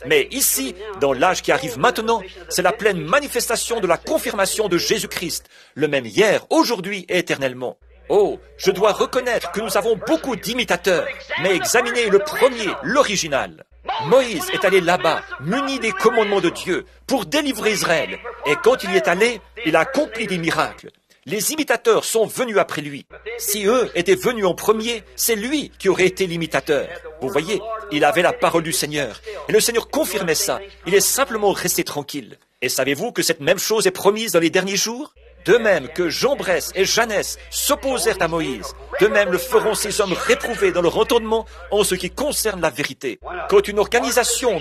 Mais ici, dans l'âge qui arrive maintenant, c'est la pleine manifestation de la confirmation de Jésus-Christ, le même hier, aujourd'hui et éternellement. Oh, je dois reconnaître que nous avons beaucoup d'imitateurs, mais examinez le premier, l'original. Moïse est allé là-bas, muni des commandements de Dieu, pour délivrer Israël. Et quand il y est allé, il a accompli des miracles. Les imitateurs sont venus après lui. Si eux étaient venus en premier, c'est lui qui aurait été l'imitateur. Vous voyez, il avait la parole du Seigneur. Et le Seigneur confirmait ça. Il est simplement resté tranquille. Et savez-vous que cette même chose est promise dans les derniers jours ? De même que Jambres et Jeannès s'opposèrent à Moïse, de même le feront ces hommes réprouvés dans leur entendement en ce qui concerne la vérité. Quand une organisation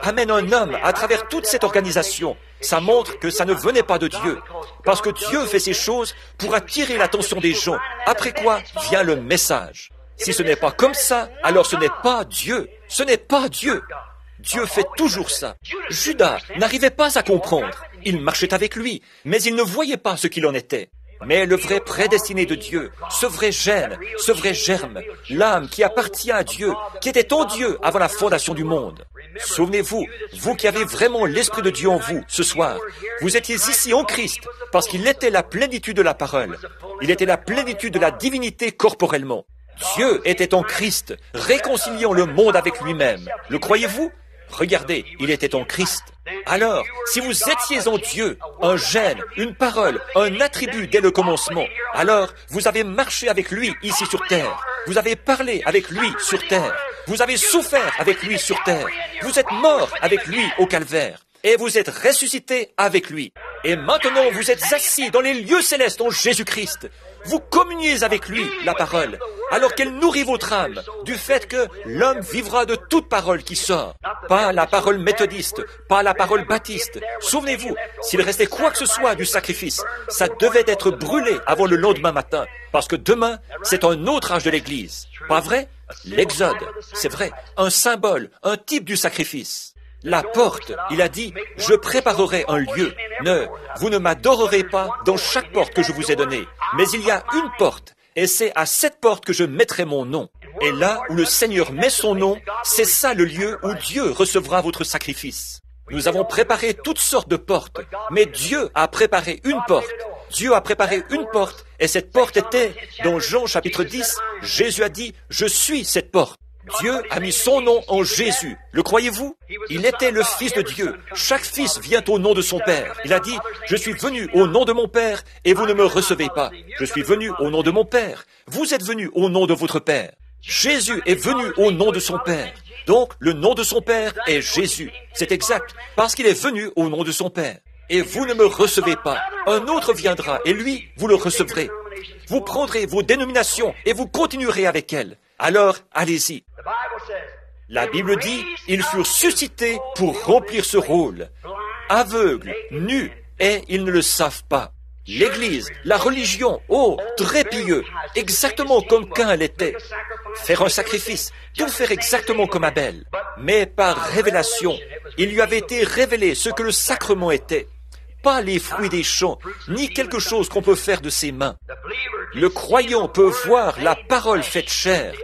amène un homme à travers toute cette organisation, ça montre que ça ne venait pas de Dieu. Parce que Dieu fait ces choses pour attirer l'attention des gens. Après quoi vient le message. Si ce n'est pas comme ça, alors ce n'est pas Dieu. Ce n'est pas Dieu. Dieu fait toujours ça. Judas n'arrivait pas à comprendre. Il marchait avec lui, mais il ne voyait pas ce qu'il en était. Mais le vrai prédestiné de Dieu, ce vrai gène, ce vrai germe, l'âme qui appartient à Dieu, qui était en Dieu avant la fondation du monde. Souvenez-vous, vous qui avez vraiment l'Esprit de Dieu en vous, ce soir, vous étiez ici en Christ, parce qu'il était la plénitude de la parole. Il était la plénitude de la divinité corporellement. Dieu était en Christ, réconciliant le monde avec lui-même. Le croyez-vous ? Regardez, il était en Christ. Alors, si vous étiez en Dieu, un gène, une parole, un attribut dès le commencement, alors vous avez marché avec lui ici sur terre. Vous avez parlé avec lui sur terre. Vous avez souffert avec lui sur terre. Vous êtes mort avec lui au calvaire. Et vous êtes ressuscité avec lui. Et maintenant, vous êtes assis dans les lieux célestes en Jésus-Christ. Vous communiez avec lui, la parole, alors qu'elle nourrit votre âme, du fait que l'homme vivra de toute parole qui sort. Pas la parole méthodiste, pas la parole baptiste. Souvenez-vous, s'il restait quoi que ce soit du sacrifice, ça devait être brûlé avant le lendemain matin, parce que demain, c'est un autre âge de l'Église. Pas vrai? L'Exode, c'est vrai, un symbole, un type du sacrifice. La porte, il a dit, je préparerai un lieu. Vous ne m'adorerez pas dans chaque porte que je vous ai donnée. Mais il y a une porte, et c'est à cette porte que je mettrai mon nom. Et là où le Seigneur met son nom, c'est ça le lieu où Dieu recevra votre sacrifice. Nous avons préparé toutes sortes de portes, mais Dieu a préparé une porte. Dieu a préparé une porte, et cette porte était, dans Jean chapitre 10, Jésus a dit, je suis cette porte. Dieu a mis son nom en Jésus. Le croyez-vous? Il était le Fils de Dieu. Chaque fils vient au nom de son Père. Il a dit, je suis venu au nom de mon Père et vous ne me recevez pas. Je suis venu au nom de mon Père. Vous êtes venu au nom de votre Père. Jésus est venu au nom de son Père. Donc, le nom de son Père est Jésus. C'est exact, parce qu'il est venu au nom de son Père. Et vous ne me recevez pas. Un autre viendra et lui, vous le recevrez. Vous prendrez vos dénominations et vous continuerez avec elles. Alors, allez-y. La Bible dit, ils furent suscités pour remplir ce rôle. Aveugles, nus, et ils ne le savent pas. L'Église, la religion, oh, très pieux, exactement comme Caïn l'était. Faire un sacrifice, tout faire exactement comme Abel. Mais par révélation, il lui avait été révélé ce que le sacrement était. Pas les fruits des champs, ni quelque chose qu'on peut faire de ses mains. Le croyant peut voir la parole faite chair.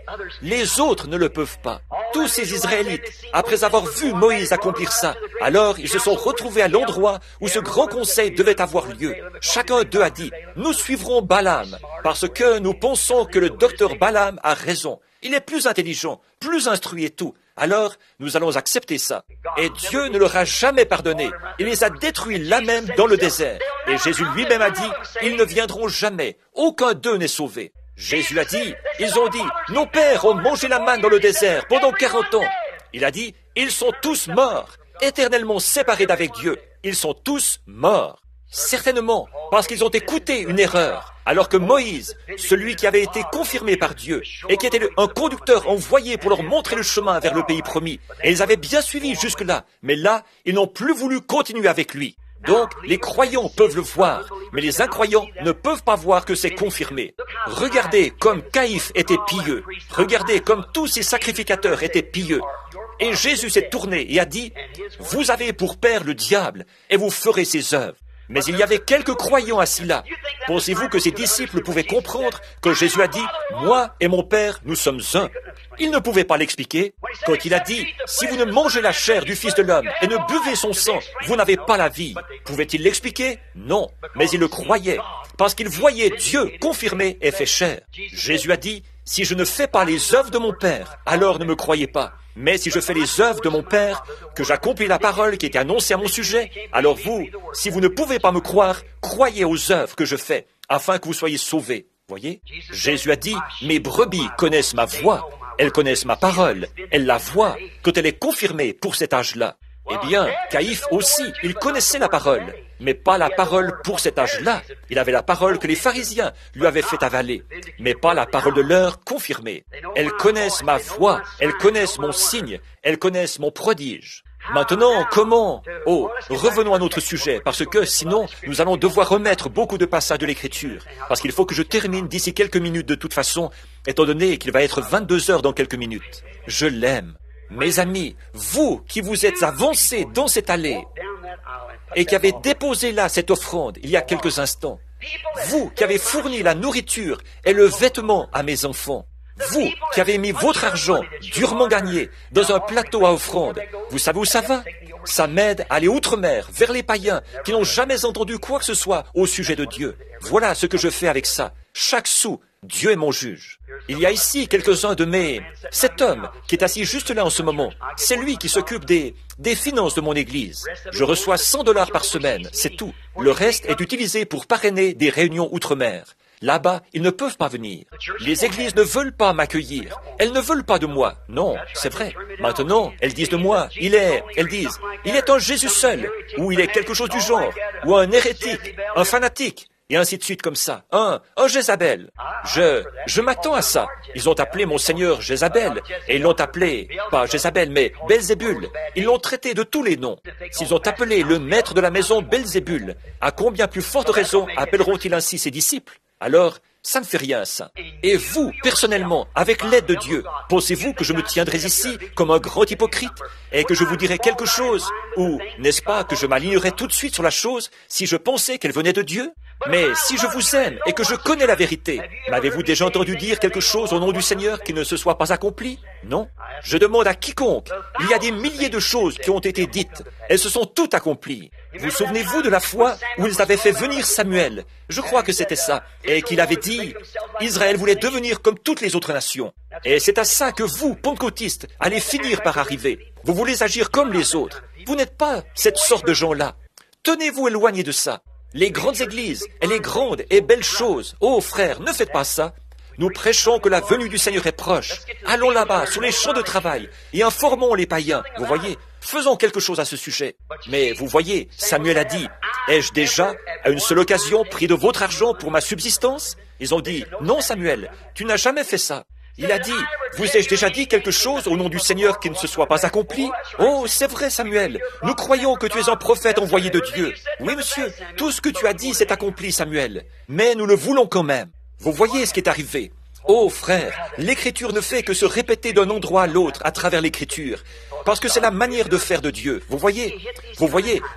Les autres ne le peuvent pas. Tous ces Israélites, après avoir vu Moïse accomplir ça, alors ils se sont retrouvés à l'endroit où ce grand conseil devait avoir lieu. Chacun d'eux a dit, nous suivrons Balaam, parce que nous pensons que le docteur Balaam a raison. Il est plus intelligent, plus instruit et tout. Alors, nous allons accepter ça. Et Dieu ne leur a jamais pardonné. Il les a détruits là même dans le désert. Et Jésus lui-même a dit, ils ne viendront jamais. Aucun d'eux n'est sauvé. Jésus a dit, ils ont dit, nos pères ont mangé la manne dans le désert pendant 40 ans. Il a dit, ils sont tous morts, éternellement séparés d'avec Dieu. Ils sont tous morts. Certainement, parce qu'ils ont écouté une erreur. Alors que Moïse, celui qui avait été confirmé par Dieu et qui était un conducteur envoyé pour leur montrer le chemin vers le pays promis, et ils avaient bien suivi jusque-là, mais là, ils n'ont plus voulu continuer avec lui. Donc, les croyants peuvent le voir, mais les incroyants ne peuvent pas voir que c'est confirmé. Regardez comme Caïphe était pieux. Regardez comme tous ces sacrificateurs étaient pieux. Et Jésus s'est tourné et a dit, « Vous avez pour père le diable, et vous ferez ses œuvres. » Mais il y avait quelques croyants assis là. Pensez-vous que ces disciples pouvaient comprendre que Jésus a dit, « Moi et mon Père, nous sommes un » ? Il ne pouvait pas l'expliquer. Quand il a dit, si vous ne mangez la chair du Fils de l'homme et ne buvez son sang, vous n'avez pas la vie. Pouvait-il l'expliquer? Non, mais il le croyait, parce qu'il voyait Dieu confirmer et fait chair. Jésus a dit, si je ne fais pas les œuvres de mon Père, alors ne me croyez pas. Mais si je fais les œuvres de mon Père, que j'accomplis la parole qui était annoncée à mon sujet, alors vous, si vous ne pouvez pas me croire, croyez aux œuvres que je fais, afin que vous soyez sauvés. Voyez? Jésus a dit, mes brebis connaissent ma voix, elles connaissent ma parole, elles la voient quand elle est confirmée pour cet âge-là. Eh bien, Caïphe aussi, il connaissait la parole, mais pas la parole pour cet âge-là. Il avait la parole que les pharisiens lui avaient fait avaler, mais pas la parole de l'heure confirmée. Elles connaissent ma voix, elles connaissent mon signe, elles connaissent mon prodige. Maintenant, comment? Oh, revenons à notre sujet, parce que sinon, nous allons devoir remettre beaucoup de passages de l'Écriture, parce qu'il faut que je termine d'ici quelques minutes de toute façon, étant donné qu'il va être 22 heures dans quelques minutes. Je l'aime. Mes amis, vous qui vous êtes avancés dans cette allée et qui avez déposé là cette offrande il y a quelques instants, vous qui avez fourni la nourriture et le vêtement à mes enfants, vous qui avez mis votre argent durement gagné dans un plateau à offrande, vous savez où ça va? Ça m'aide à aller outre-mer, vers les païens qui n'ont jamais entendu quoi que ce soit au sujet de Dieu. Voilà ce que je fais avec ça. Chaque sou, Dieu est mon juge. Il y a ici quelques-uns de mes... Cet homme qui est assis juste là en ce moment, c'est lui qui s'occupe des finances de mon église. Je reçois 100 $ par semaine, c'est tout. Le reste est utilisé pour parrainer des réunions outre-mer. Là-bas, ils ne peuvent pas venir. Les églises ne veulent pas m'accueillir. Elles ne veulent pas de moi. Non, c'est vrai. Maintenant, elles disent de moi, il est un Jésus seul, ou il est quelque chose du genre, ou un hérétique, un fanatique, et ainsi de suite comme ça. Un Jézabel. Je m'attends à ça. Ils ont appelé mon Seigneur Jézabel, et ils l'ont appelé, pas Jézabel, mais Belzébul. Ils l'ont traité de tous les noms. S'ils ont appelé le maître de la maison Belzébul, à combien plus forte raison appelleront-ils ainsi ses disciples? Alors, ça ne fait rien, ça. Et vous, personnellement, avec l'aide de Dieu, pensez-vous que je me tiendrai ici comme un grand hypocrite et que je vous dirai quelque chose? Ou, n'est-ce pas, que je m'alignerais tout de suite sur la chose si je pensais qu'elle venait de Dieu? Mais si je vous aime et que je connais la vérité, m'avez-vous déjà entendu dire quelque chose au nom du Seigneur qui ne se soit pas accompli? Non. Je demande à quiconque. Il y a des milliers de choses qui ont été dites. Elles se sont toutes accomplies. Vous souvenez-vous de la fois où ils avaient fait venir Samuel? Je crois que c'était ça. Et qu'il avait dit, Israël voulait devenir comme toutes les autres nations. Et c'est à ça que vous, pentecôtistes, allez finir par arriver. Vous voulez agir comme les autres. Vous n'êtes pas cette sorte de gens-là. Tenez-vous éloignés de ça. Les grandes églises et les grandes et belles choses. Oh frères, ne faites pas ça. Nous prêchons que la venue du Seigneur est proche. Allons là-bas, sur les champs de travail, et informons les païens. Vous voyez, faisons quelque chose à ce sujet. Mais vous voyez, Samuel a dit, ai-je déjà, à une seule occasion, pris de votre argent pour ma subsistance? Ils ont dit, non Samuel, tu n'as jamais fait ça. Il a dit, vous ai-je déjà dit quelque chose au nom du Seigneur qui ne se soit pas accompli? Oh, c'est vrai Samuel, nous croyons que tu es un prophète envoyé de Dieu. Oui monsieur, tout ce que tu as dit s'est accompli Samuel, mais nous le voulons quand même. Vous voyez ce qui est arrivé. Oh frère, l'Écriture ne fait que se répéter d'un endroit à l'autre à travers l'Écriture, parce que c'est la manière de faire de Dieu. Vous voyez,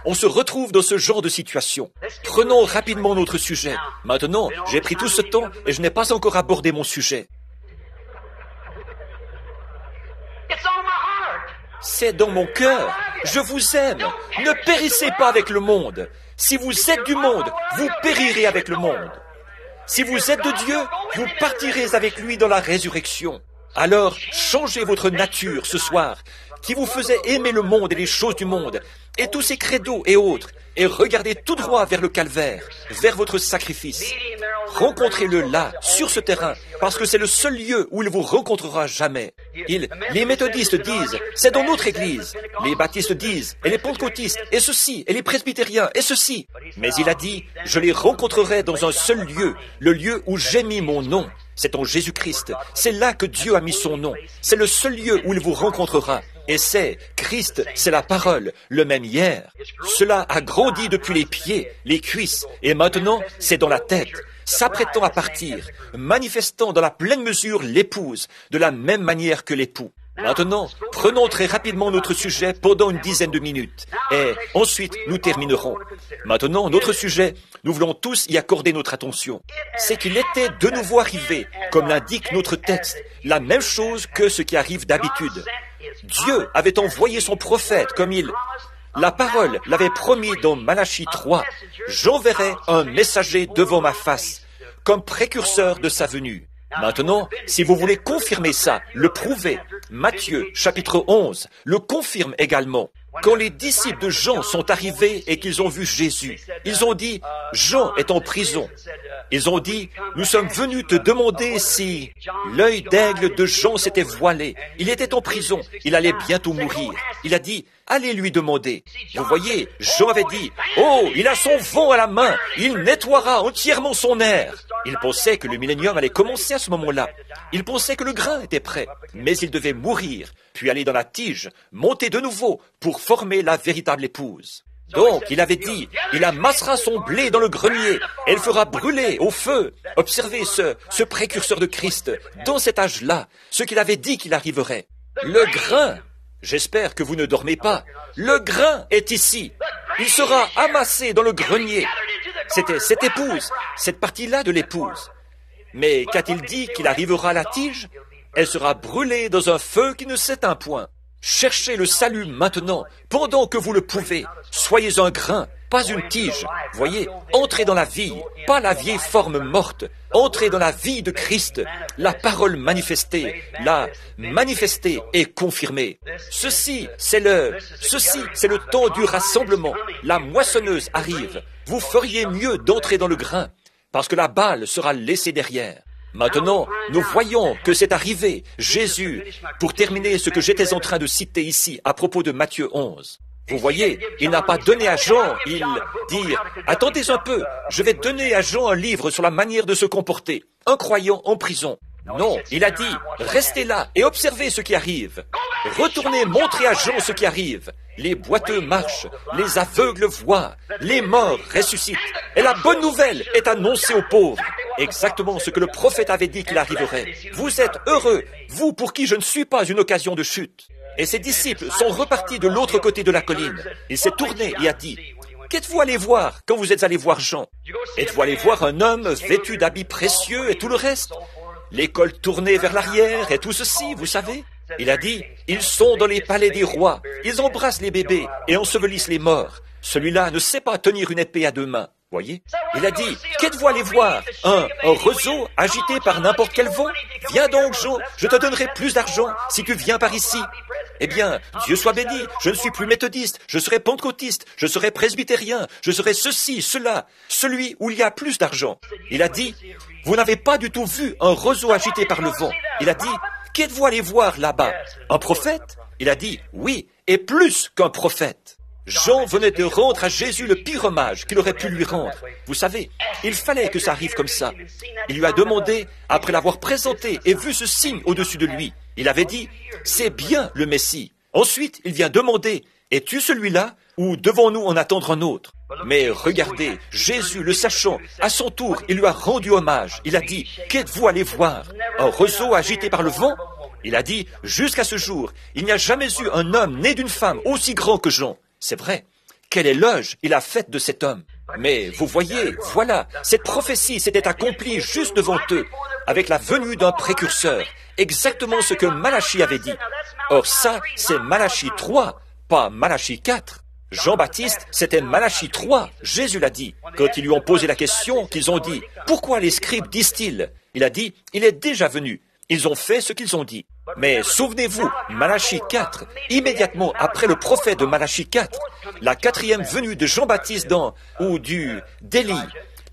on se retrouve dans ce genre de situation. Prenons rapidement notre sujet. Maintenant, j'ai pris tout ce temps et je n'ai pas encore abordé mon sujet. C'est dans mon cœur. Je vous aime. Ne périssez pas avec le monde. Si vous êtes du monde, vous périrez avec le monde. Si vous êtes de Dieu, vous partirez avec lui dans la résurrection. Alors, changez votre nature ce soir, qui vous faisait aimer le monde et les choses du monde, et tous ces credos et autres, et regardez tout droit vers le calvaire, vers votre sacrifice. Rencontrez-le là, sur ce terrain, parce que c'est le seul lieu où il vous rencontrera jamais. Les méthodistes disent, c'est dans notre église. Les baptistes disent, et les pentecôtistes, et ceci, et les presbytériens, et ceci. Mais il a dit, je les rencontrerai dans un seul lieu, le lieu où j'ai mis mon nom. C'est en Jésus-Christ. C'est là que Dieu a mis son nom. C'est le seul lieu où il vous rencontrera. Et c'est, Christ, c'est la parole, le même hier. Cela a grandi depuis les pieds, les cuisses, et maintenant, c'est dans la tête. S'apprêtant à partir, manifestant dans la pleine mesure l'épouse, de la même manière que l'époux. Maintenant, prenons très rapidement notre sujet pendant une dizaine de minutes et ensuite nous terminerons. Maintenant, notre sujet, nous voulons tous y accorder notre attention. C'est qu'il était de nouveau arrivé, comme l'indique notre texte, la même chose que ce qui arrive d'habitude. Dieu avait envoyé son prophète comme la parole l'avait promis dans Malachie 3. J'enverrai un messager devant ma face, comme précurseur de sa venue. Maintenant, si vous voulez confirmer ça, le prouver, Matthieu, chapitre 11, le confirme également. Quand les disciples de Jean sont arrivés et qu'ils ont vu Jésus, ils ont dit, Jean est en prison. Ils ont dit, nous sommes venus te demander si l'œil d'aigle de Jean s'était voilé. Il était en prison, il allait bientôt mourir. Il a dit, allez lui demander. Vous voyez, Jean avait dit, oh, il a son vent à la main, il nettoiera entièrement son air. Il pensait que le millénium allait commencer à ce moment-là. Il pensait que le grain était prêt, mais il devait mourir, puis aller dans la tige, monter de nouveau pour former la véritable épouse. Donc, il avait dit, il amassera son blé dans le grenier, et il fera brûler au feu. Observez ce précurseur de Christ, dans cet âge-là, ce qu'il avait dit qu'il arriverait. Le grain, j'espère que vous ne dormez pas, le grain est ici. Il sera amassé dans le grenier. C'était cette épouse, cette partie-là de l'épouse. Mais qu'a-t-il dit qu'il arrivera à la tige? Elle sera brûlée dans un feu qui ne s'éteint point. Cherchez le salut maintenant, pendant que vous le pouvez. Soyez un grain, pas une tige. Voyez, entrez dans la vie, pas la vieille forme morte. Entrez dans la vie de Christ, la parole manifestée et confirmée. Ceci, c'est le temps du rassemblement. La moissonneuse arrive. Vous feriez mieux d'entrer dans le grain, parce que la balle sera laissée derrière. Maintenant, nous voyons que c'est arrivé. Jésus, pour terminer ce que j'étais en train de citer ici à propos de Matthieu 11. Vous voyez, il n'a pas donné à Jean, il dit, attendez un peu, je vais donner à Jean un livre sur la manière de se comporter, un croyant en prison. Non, il a dit, restez là et observez ce qui arrive. Retournez montrer à Jean ce qui arrive. Les boiteux marchent, les aveugles voient, les morts ressuscitent. Et la bonne nouvelle est annoncée aux pauvres. Exactement ce que le prophète avait dit qu'il arriverait. Vous êtes heureux, vous pour qui je ne suis pas une occasion de chute. Et ses disciples sont repartis de l'autre côté de la colline. Il s'est tourné et a dit, qu'êtes-vous allé voir quand vous êtes allé voir Jean? Êtes-vous allé voir un homme vêtu d'habits précieux et tout le reste? L'école tournée vers l'arrière et tout ceci, vous savez? Il a dit, ils sont dans les palais des rois, ils embrassent les bébés et ensevelissent les morts. Celui-là ne sait pas tenir une épée à deux mains. Voyez? Il a dit, qu'êtes-vous allé voir? Un roseau agité par n'importe quel vent? Viens donc, Jean, je te donnerai plus d'argent si tu viens par ici. Eh bien, Dieu soit béni, je ne suis plus méthodiste, je serai pentecôtiste, je serai presbytérien, je serai ceci, cela, celui où il y a plus d'argent. Il a dit, vous n'avez pas du tout vu un roseau agité par le vent. Il a dit, qu'êtes-vous allé voir là-bas? Un prophète? Il a dit, oui, et plus qu'un prophète. Jean venait de rendre à Jésus le pire hommage qu'il aurait pu lui rendre. Vous savez, il fallait que ça arrive comme ça. Il lui a demandé, après l'avoir présenté et vu ce signe au-dessus de lui, il avait dit, c'est bien le Messie. Ensuite, il vient demander, es-tu celui-là ou devons-nous en attendre un autre? Mais regardez, Jésus, le sachant, à son tour, il lui a rendu hommage. Il a dit, qu'êtes-vous allé voir? Un roseau agité par le vent? Il a dit, jusqu'à ce jour, il n'y a jamais eu un homme né d'une femme aussi grand que Jean. C'est vrai. Quel éloge il a fait de cet homme. Mais vous voyez, voilà, cette prophétie s'était accomplie juste devant eux, avec la venue d'un précurseur, exactement ce que Malachie avait dit. Or ça, c'est Malachie 3, pas Malachie 4. Jean-Baptiste, c'était Malachie 3, Jésus l'a dit. Quand ils lui ont posé la question, qu'ils ont dit, « Pourquoi les scribes disent-ils » Il a dit, « Il est déjà venu. » Ils ont fait ce qu'ils ont dit. Mais souvenez-vous, Malachie 4, immédiatement après le prophète de Malachie 4, la quatrième venue de Jean-Baptiste d'Élie.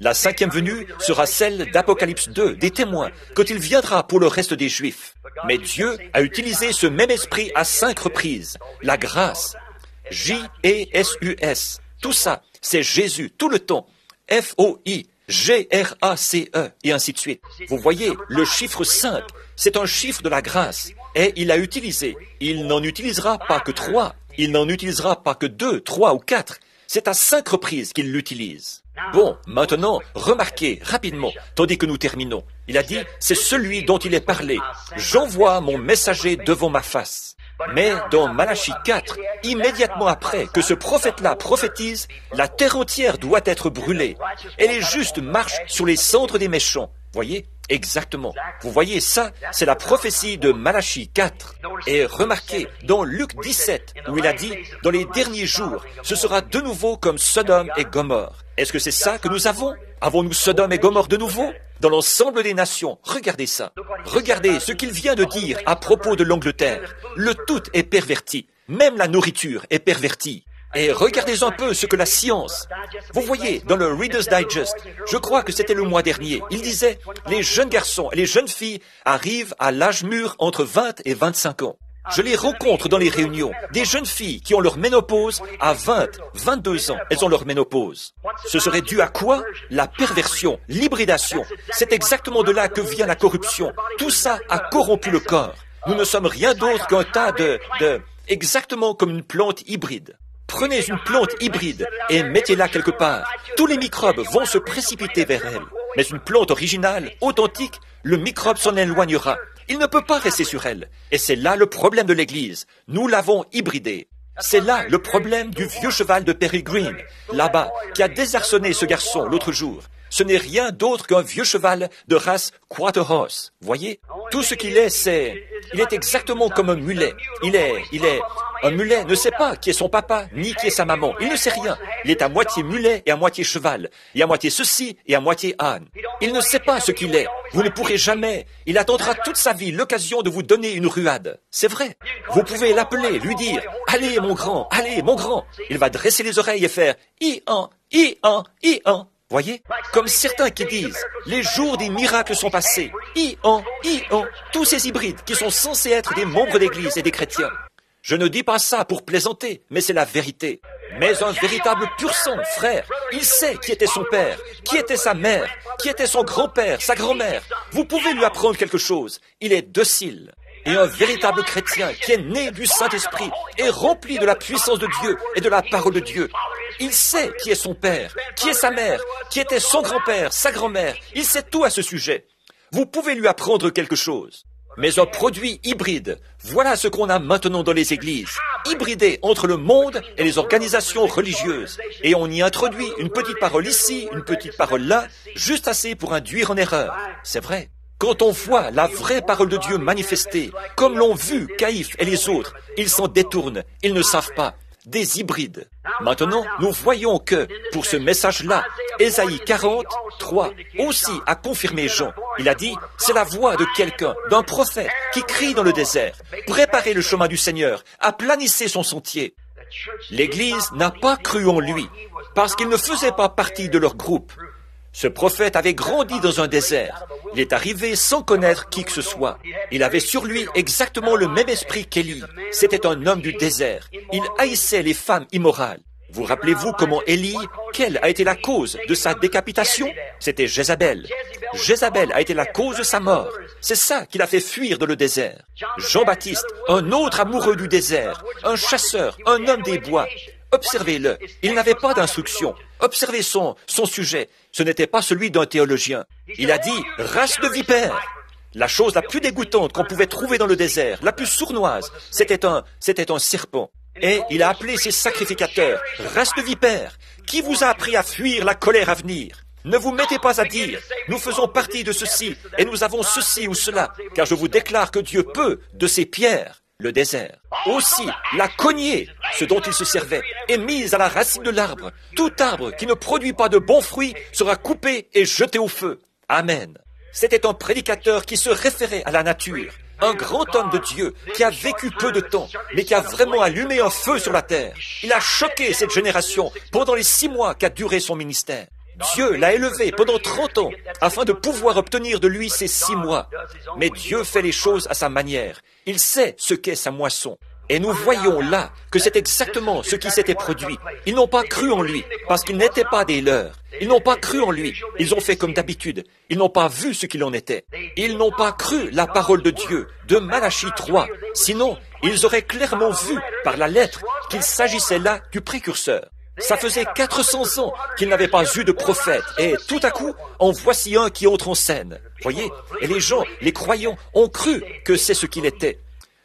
La cinquième venue sera celle d'Apocalypse 2, des témoins, quand il viendra pour le reste des Juifs. Mais Dieu a utilisé ce même esprit à 5 reprises. La grâce, J-E-S-U-S, tout ça, c'est Jésus, tout le temps. F-O-I, G-R-A-C-E, et ainsi de suite. Vous voyez, le chiffre 5, c'est un chiffre de la grâce, et il l'a utilisé. Il n'en utilisera pas que 3, il n'en utilisera pas que 2, 3 ou 4. C'est à 5 reprises qu'il l'utilise. Bon, maintenant, remarquez rapidement, tandis que nous terminons. Il a dit, c'est celui dont il est parlé. J'envoie mon messager devant ma face. Mais dans Malachie 4, immédiatement après que ce prophète-là prophétise, la terre entière doit être brûlée. Et les justes marchent sur les cendres des méchants. Voyez? Exactement. Vous voyez ça, c'est la prophétie de Malachie 4. Et remarquez, dans Luc 17, où il a dit, dans les derniers jours, ce sera de nouveau comme Sodome et Gomorrhe. Est-ce que c'est ça que nous avons? Avons-nous Sodome et Gomorrhe de nouveau? Dans l'ensemble des nations, regardez ça. Regardez ce qu'il vient de dire à propos de l'Angleterre. Le tout est perverti. Même la nourriture est pervertie. Et regardez un peu ce que la science... Vous voyez, dans le Reader's Digest, je crois que c'était le mois dernier, il disait, les jeunes garçons et les jeunes filles arrivent à l'âge mûr entre 20 et 25 ans. Je les rencontre dans les réunions, des jeunes filles qui ont leur ménopause à 20, 22 ans, elles ont leur ménopause. Ce serait dû à quoi? La perversion, l'hybridation. C'est exactement de là que vient la corruption. Tout ça a corrompu le corps. Nous ne sommes rien d'autre qu'un tas exactement comme une plante hybride. Prenez une plante hybride et mettez-la quelque part. Tous les microbes vont se précipiter vers elle. Mais une plante originale, authentique, le microbe s'en éloignera. Il ne peut pas rester sur elle. Et c'est là le problème de l'Église. Nous l'avons hybridée. C'est là le problème du vieux cheval de Peregrine, là-bas, qui a désarçonné ce garçon l'autre jour. Ce n'est rien d'autre qu'un vieux cheval de race Quarterhorse. Voyez? Tout ce qu'il est, il est exactement comme un mulet. Un mulet ne sait pas qui est son papa, ni qui est sa maman. Il ne sait rien. Il est à moitié mulet et à moitié cheval. Et à moitié ceci et à moitié âne. Il ne sait pas ce qu'il est. Vous ne pourrez jamais. Il attendra toute sa vie l'occasion de vous donner une ruade. C'est vrai. Vous pouvez l'appeler, lui dire, allez mon grand, allez mon grand. Il va dresser les oreilles et faire, i-an, i-an, i-an. Voyez? Comme certains qui disent, les jours des miracles sont passés. I-an, tous ces hybrides qui sont censés être des membres d'église et des chrétiens. Je ne dis pas ça pour plaisanter, mais c'est la vérité. Mais un véritable pur sang, frère, il sait qui était son père, qui était sa mère, qui était son grand-père, sa grand-mère. Vous pouvez lui apprendre quelque chose. Il est docile. Et un véritable chrétien qui est né du Saint-Esprit est rempli de la puissance de Dieu et de la parole de Dieu. Il sait qui est son père, qui est sa mère, qui était son grand-père, sa grand-mère. Il sait tout à ce sujet. Vous pouvez lui apprendre quelque chose. Mais un produit hybride, voilà ce qu'on a maintenant dans les églises, hybridé entre le monde et les organisations religieuses. Et on y introduit une petite parole ici, une petite parole là, juste assez pour induire en erreur. C'est vrai. Quand on voit la vraie parole de Dieu manifestée, comme l'ont vu Caïphe et les autres, ils s'en détournent, ils ne savent pas. Des hybrides. Maintenant, nous voyons que, pour ce message-là, Ésaïe 40, 3, aussi a confirmé Jean. Il a dit, c'est la voix de quelqu'un, d'un prophète, qui crie dans le désert. Préparez le chemin du Seigneur, aplanissez son sentier. L'Église n'a pas cru en lui, parce qu'il ne faisait pas partie de leur groupe. Ce prophète avait grandi dans un désert. Il est arrivé sans connaître qui que ce soit. Il avait sur lui exactement le même esprit qu'Élie. C'était un homme du désert. Il haïssait les femmes immorales. Vous rappelez-vous comment Élie, quelle a été la cause de sa décapitation? C'était Jézabel. Jézabel a été la cause de sa mort. C'est ça qui l'a fait fuir dans le désert. Jean-Baptiste, un autre amoureux du désert, un chasseur, un homme des bois. Observez-le. Il n'avait pas d'instruction. Observez son sujet. Ce n'était pas celui d'un théologien. Il a dit « race de vipères ». La chose la plus dégoûtante qu'on pouvait trouver dans le désert, la plus sournoise, c'était un serpent. Et il a appelé ses sacrificateurs « race de vipères ». Qui vous a appris à fuir la colère à venir? Ne vous mettez pas à dire « nous faisons partie de ceci et nous avons ceci ou cela », car je vous déclare que Dieu peut, de ces pierres, le désert. Aussi, la cognée, ce dont il se servait, est mise à la racine de l'arbre. Tout arbre qui ne produit pas de bons fruits sera coupé et jeté au feu. Amen. C'était un prédicateur qui se référait à la nature. Un grand homme de Dieu qui a vécu peu de temps, mais qui a vraiment allumé un feu sur la terre. Il a choqué cette génération pendant les 6 mois qu'a duré son ministère. Dieu l'a élevé pendant 30 ans afin de pouvoir obtenir de lui ces 6 mois. Mais Dieu fait les choses à sa manière. Il sait ce qu'est sa moisson. Et nous voyons là que c'est exactement ce qui s'était produit. Ils n'ont pas cru en lui parce qu'ils n'étaient pas des leurs. Ils n'ont pas cru en lui. Ils ont fait comme d'habitude. Ils n'ont pas vu ce qu'il en était. Ils n'ont pas cru la parole de Dieu de Malachie 3. Sinon, ils auraient clairement vu par la lettre qu'il s'agissait là du précurseur. Ça faisait 400 ans qu'ils n'avaient pas eu de prophète, et tout à coup, en voici un qui entre en scène. Voyez, et les gens, les croyants, ont cru que c'est ce qu'il était.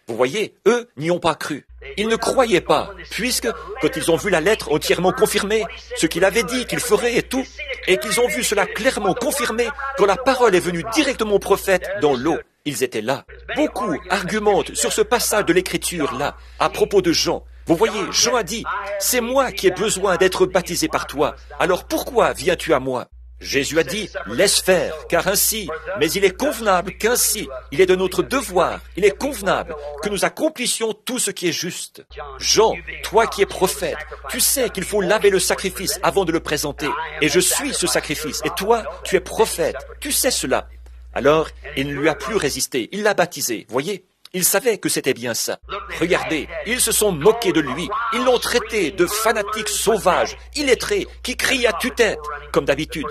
Vous voyez, eux n'y ont pas cru. Ils ne croyaient pas, puisque, quand ils ont vu la lettre entièrement confirmée, ce qu'il avait dit qu'il ferait et tout, et qu'ils ont vu cela clairement confirmé, quand la parole est venue directement au prophète dans l'eau, ils étaient là. Beaucoup argumentent sur ce passage de l'Écriture-là, à propos de Jean. Vous voyez, Jean a dit, « C'est moi qui ai besoin d'être baptisé par toi, alors pourquoi viens-tu à moi ?» Jésus a dit, « Laisse faire, car ainsi, mais il est convenable qu'ainsi, il est de notre devoir, il est convenable que nous accomplissions tout ce qui est juste. » Jean, toi qui es prophète, tu sais qu'il faut laver le sacrifice avant de le présenter, et je suis ce sacrifice, et toi, tu es prophète, tu sais cela. Alors, il ne lui a plus résisté, il l'a baptisé, voyez. Il savait que c'était bien ça. Regardez, ils se sont moqués de lui. Ils l'ont traité de fanatique sauvage, illettré, qui crie à tue-tête, comme d'habitude.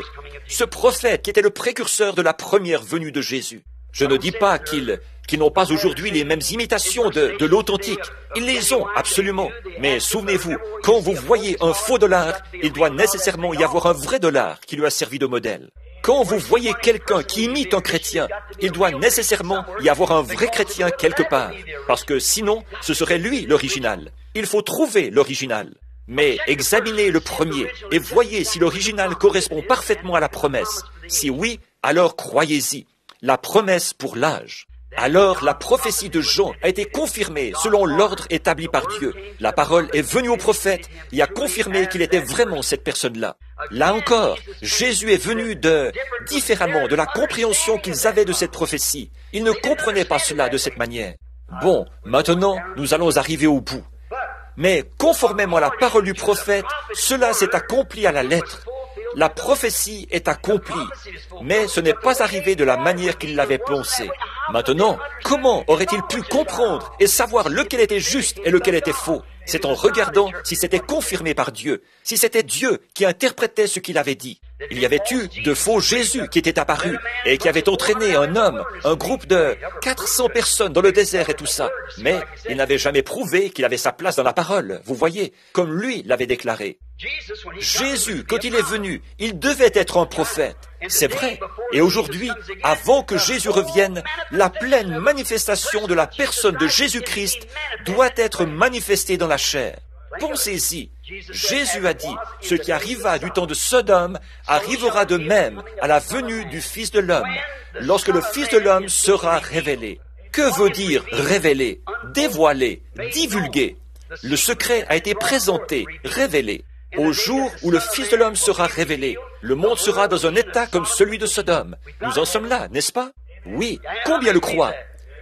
Ce prophète qui était le précurseur de la première venue de Jésus. Je ne dis pas qu'ils n'ont pas aujourd'hui les mêmes imitations de l'authentique. Ils les ont, absolument. Mais souvenez-vous, quand vous voyez un faux dollar, il doit nécessairement y avoir un vrai dollar qui lui a servi de modèle. Quand vous voyez quelqu'un qui imite un chrétien, il doit nécessairement y avoir un vrai chrétien quelque part, parce que sinon, ce serait lui l'original. Il faut trouver l'original. Mais examinez le premier et voyez si l'original correspond parfaitement à la promesse. Si oui, alors croyez-y. La promesse pour l'âge. Alors la prophétie de Jean a été confirmée selon l'ordre établi par Dieu. La parole est venue au prophète et a confirmé qu'il était vraiment cette personne-là. Là encore, Jésus est venu différemment de la compréhension qu'ils avaient de cette prophétie. Ils ne comprenaient pas cela de cette manière. Bon, maintenant, nous allons arriver au bout. Mais conformément à la parole du prophète, cela s'est accompli à la lettre. La prophétie est accomplie, mais ce n'est pas arrivé de la manière qu'il l'avait pensé. Maintenant, comment aurait-il pu comprendre et savoir lequel était juste et lequel était faux? C'est en regardant si c'était confirmé par Dieu, si c'était Dieu qui interprétait ce qu'il avait dit. Il y avait eu de faux Jésus qui étaient apparus et qui avaient entraîné un homme, un groupe de 400 personnes dans le désert et tout ça. Mais il n'avait jamais prouvé qu'il avait sa place dans la parole, vous voyez, comme lui l'avait déclaré. Jésus, quand il est venu, il devait être un prophète. C'est vrai. Et aujourd'hui, avant que Jésus revienne, la pleine manifestation de la personne de Jésus-Christ doit être manifestée dans la chair. Pensez-y. Jésus a dit, ce qui arriva du temps de Sodome arrivera de même à la venue du Fils de l'homme, lorsque le Fils de l'homme sera révélé. Que veut dire révélé? Dévoilé, divulgué. Le secret a été présenté, révélé. Au jour où le Fils de l'homme sera révélé, le monde sera dans un état comme celui de Sodome. Nous en sommes là, n'est-ce pas? Oui, combien le croient?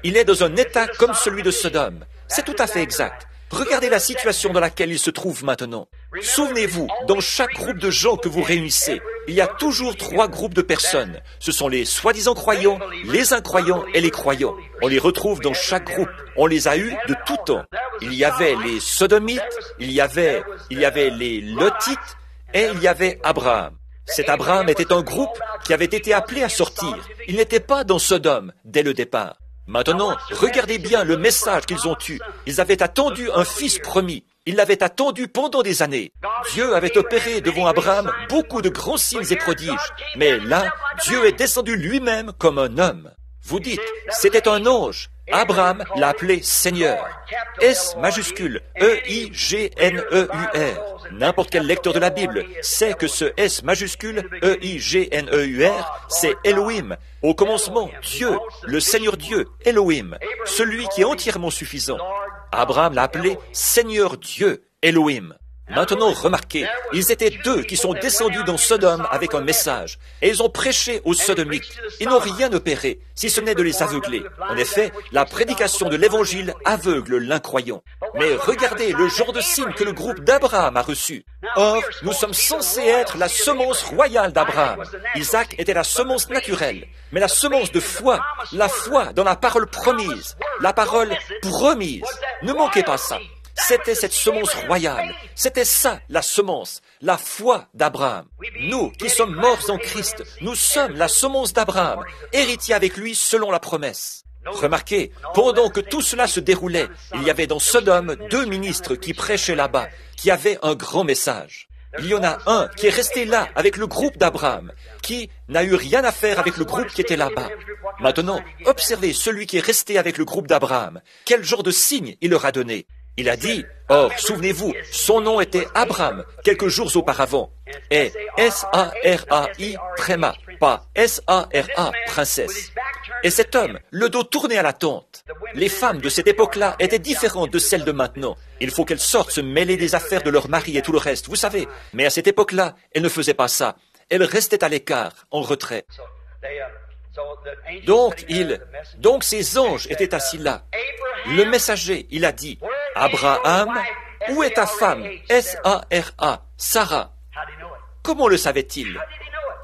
Il est dans un état comme celui de Sodome. C'est tout à fait exact. Regardez la situation dans laquelle il se trouve maintenant. Souvenez-vous, dans chaque groupe de gens que vous réunissez, il y a toujours 3 groupes de personnes. Ce sont les soi-disant croyants, les incroyants et les croyants. On les retrouve dans chaque groupe. On les a eus de tout temps. Il y avait les sodomites, il y avait les lotites et il y avait Abraham. Cet Abraham était un groupe qui avait été appelé à sortir. Il n'était pas dans Sodome dès le départ. Maintenant, regardez bien le message qu'ils ont eu. Ils avaient attendu un fils promis. Ils l'avaient attendu pendant des années. Dieu avait opéré devant Abraham beaucoup de grands signes et prodiges. Mais là, Dieu est descendu lui-même comme un homme. Vous dites, c'était un ange. Abraham l'a appelé Seigneur. S majuscule, E-I-G-N-E-U-R. N'importe quel lecteur de la Bible sait que ce S majuscule, E-I-G-N-E-U-R, c'est Elohim. Au commencement, Dieu, le Seigneur Dieu, Elohim, celui qui est entièrement suffisant. Abraham l'a appelé Seigneur Dieu, Elohim. Maintenant, remarquez, ils étaient 2 qui sont descendus dans Sodome avec un message, et ils ont prêché aux sodomites. Ils n'ont rien opéré, si ce n'est de les aveugler. En effet, la prédication de l'Évangile aveugle l'incroyant. Mais regardez le genre de signe que le groupe d'Abraham a reçu. Or, nous sommes censés être la semence royale d'Abraham. Isaac était la semence naturelle, mais la semence de foi, la foi dans la parole promise, la parole promise. Ne manquez pas ça. C'était cette semence royale. C'était ça, la semence, la foi d'Abraham. Nous, qui sommes morts en Christ, nous sommes la semence d'Abraham, héritiers avec lui selon la promesse. Remarquez, pendant que tout cela se déroulait, il y avait dans Sodome 2 ministres qui prêchaient là-bas, qui avaient un grand message. Il y en a un qui est resté là avec le groupe d'Abraham, qui n'a eu rien à faire avec le groupe qui était là-bas. Maintenant, observez celui qui est resté avec le groupe d'Abraham. Quel genre de signe il leur a donné? Il a dit, or, souvenez-vous, son nom était Abraham, quelques jours auparavant, et S-A-R-A-I, tréma, pas S-A-R-A, princesse. Et cet homme, le dos tourné à la tente. Les femmes de cette époque-là étaient différentes de celles de maintenant. Il faut qu'elles sortent se mêler des affaires de leur mari et tout le reste, vous savez. Mais à cette époque-là, elles ne faisaient pas ça. Elles restaient à l'écart, en retrait. Donc ces anges étaient assis là. Le messager, il a dit, Abraham, où est ta femme? S-A-R-A, Sarah. Comment le savait-il?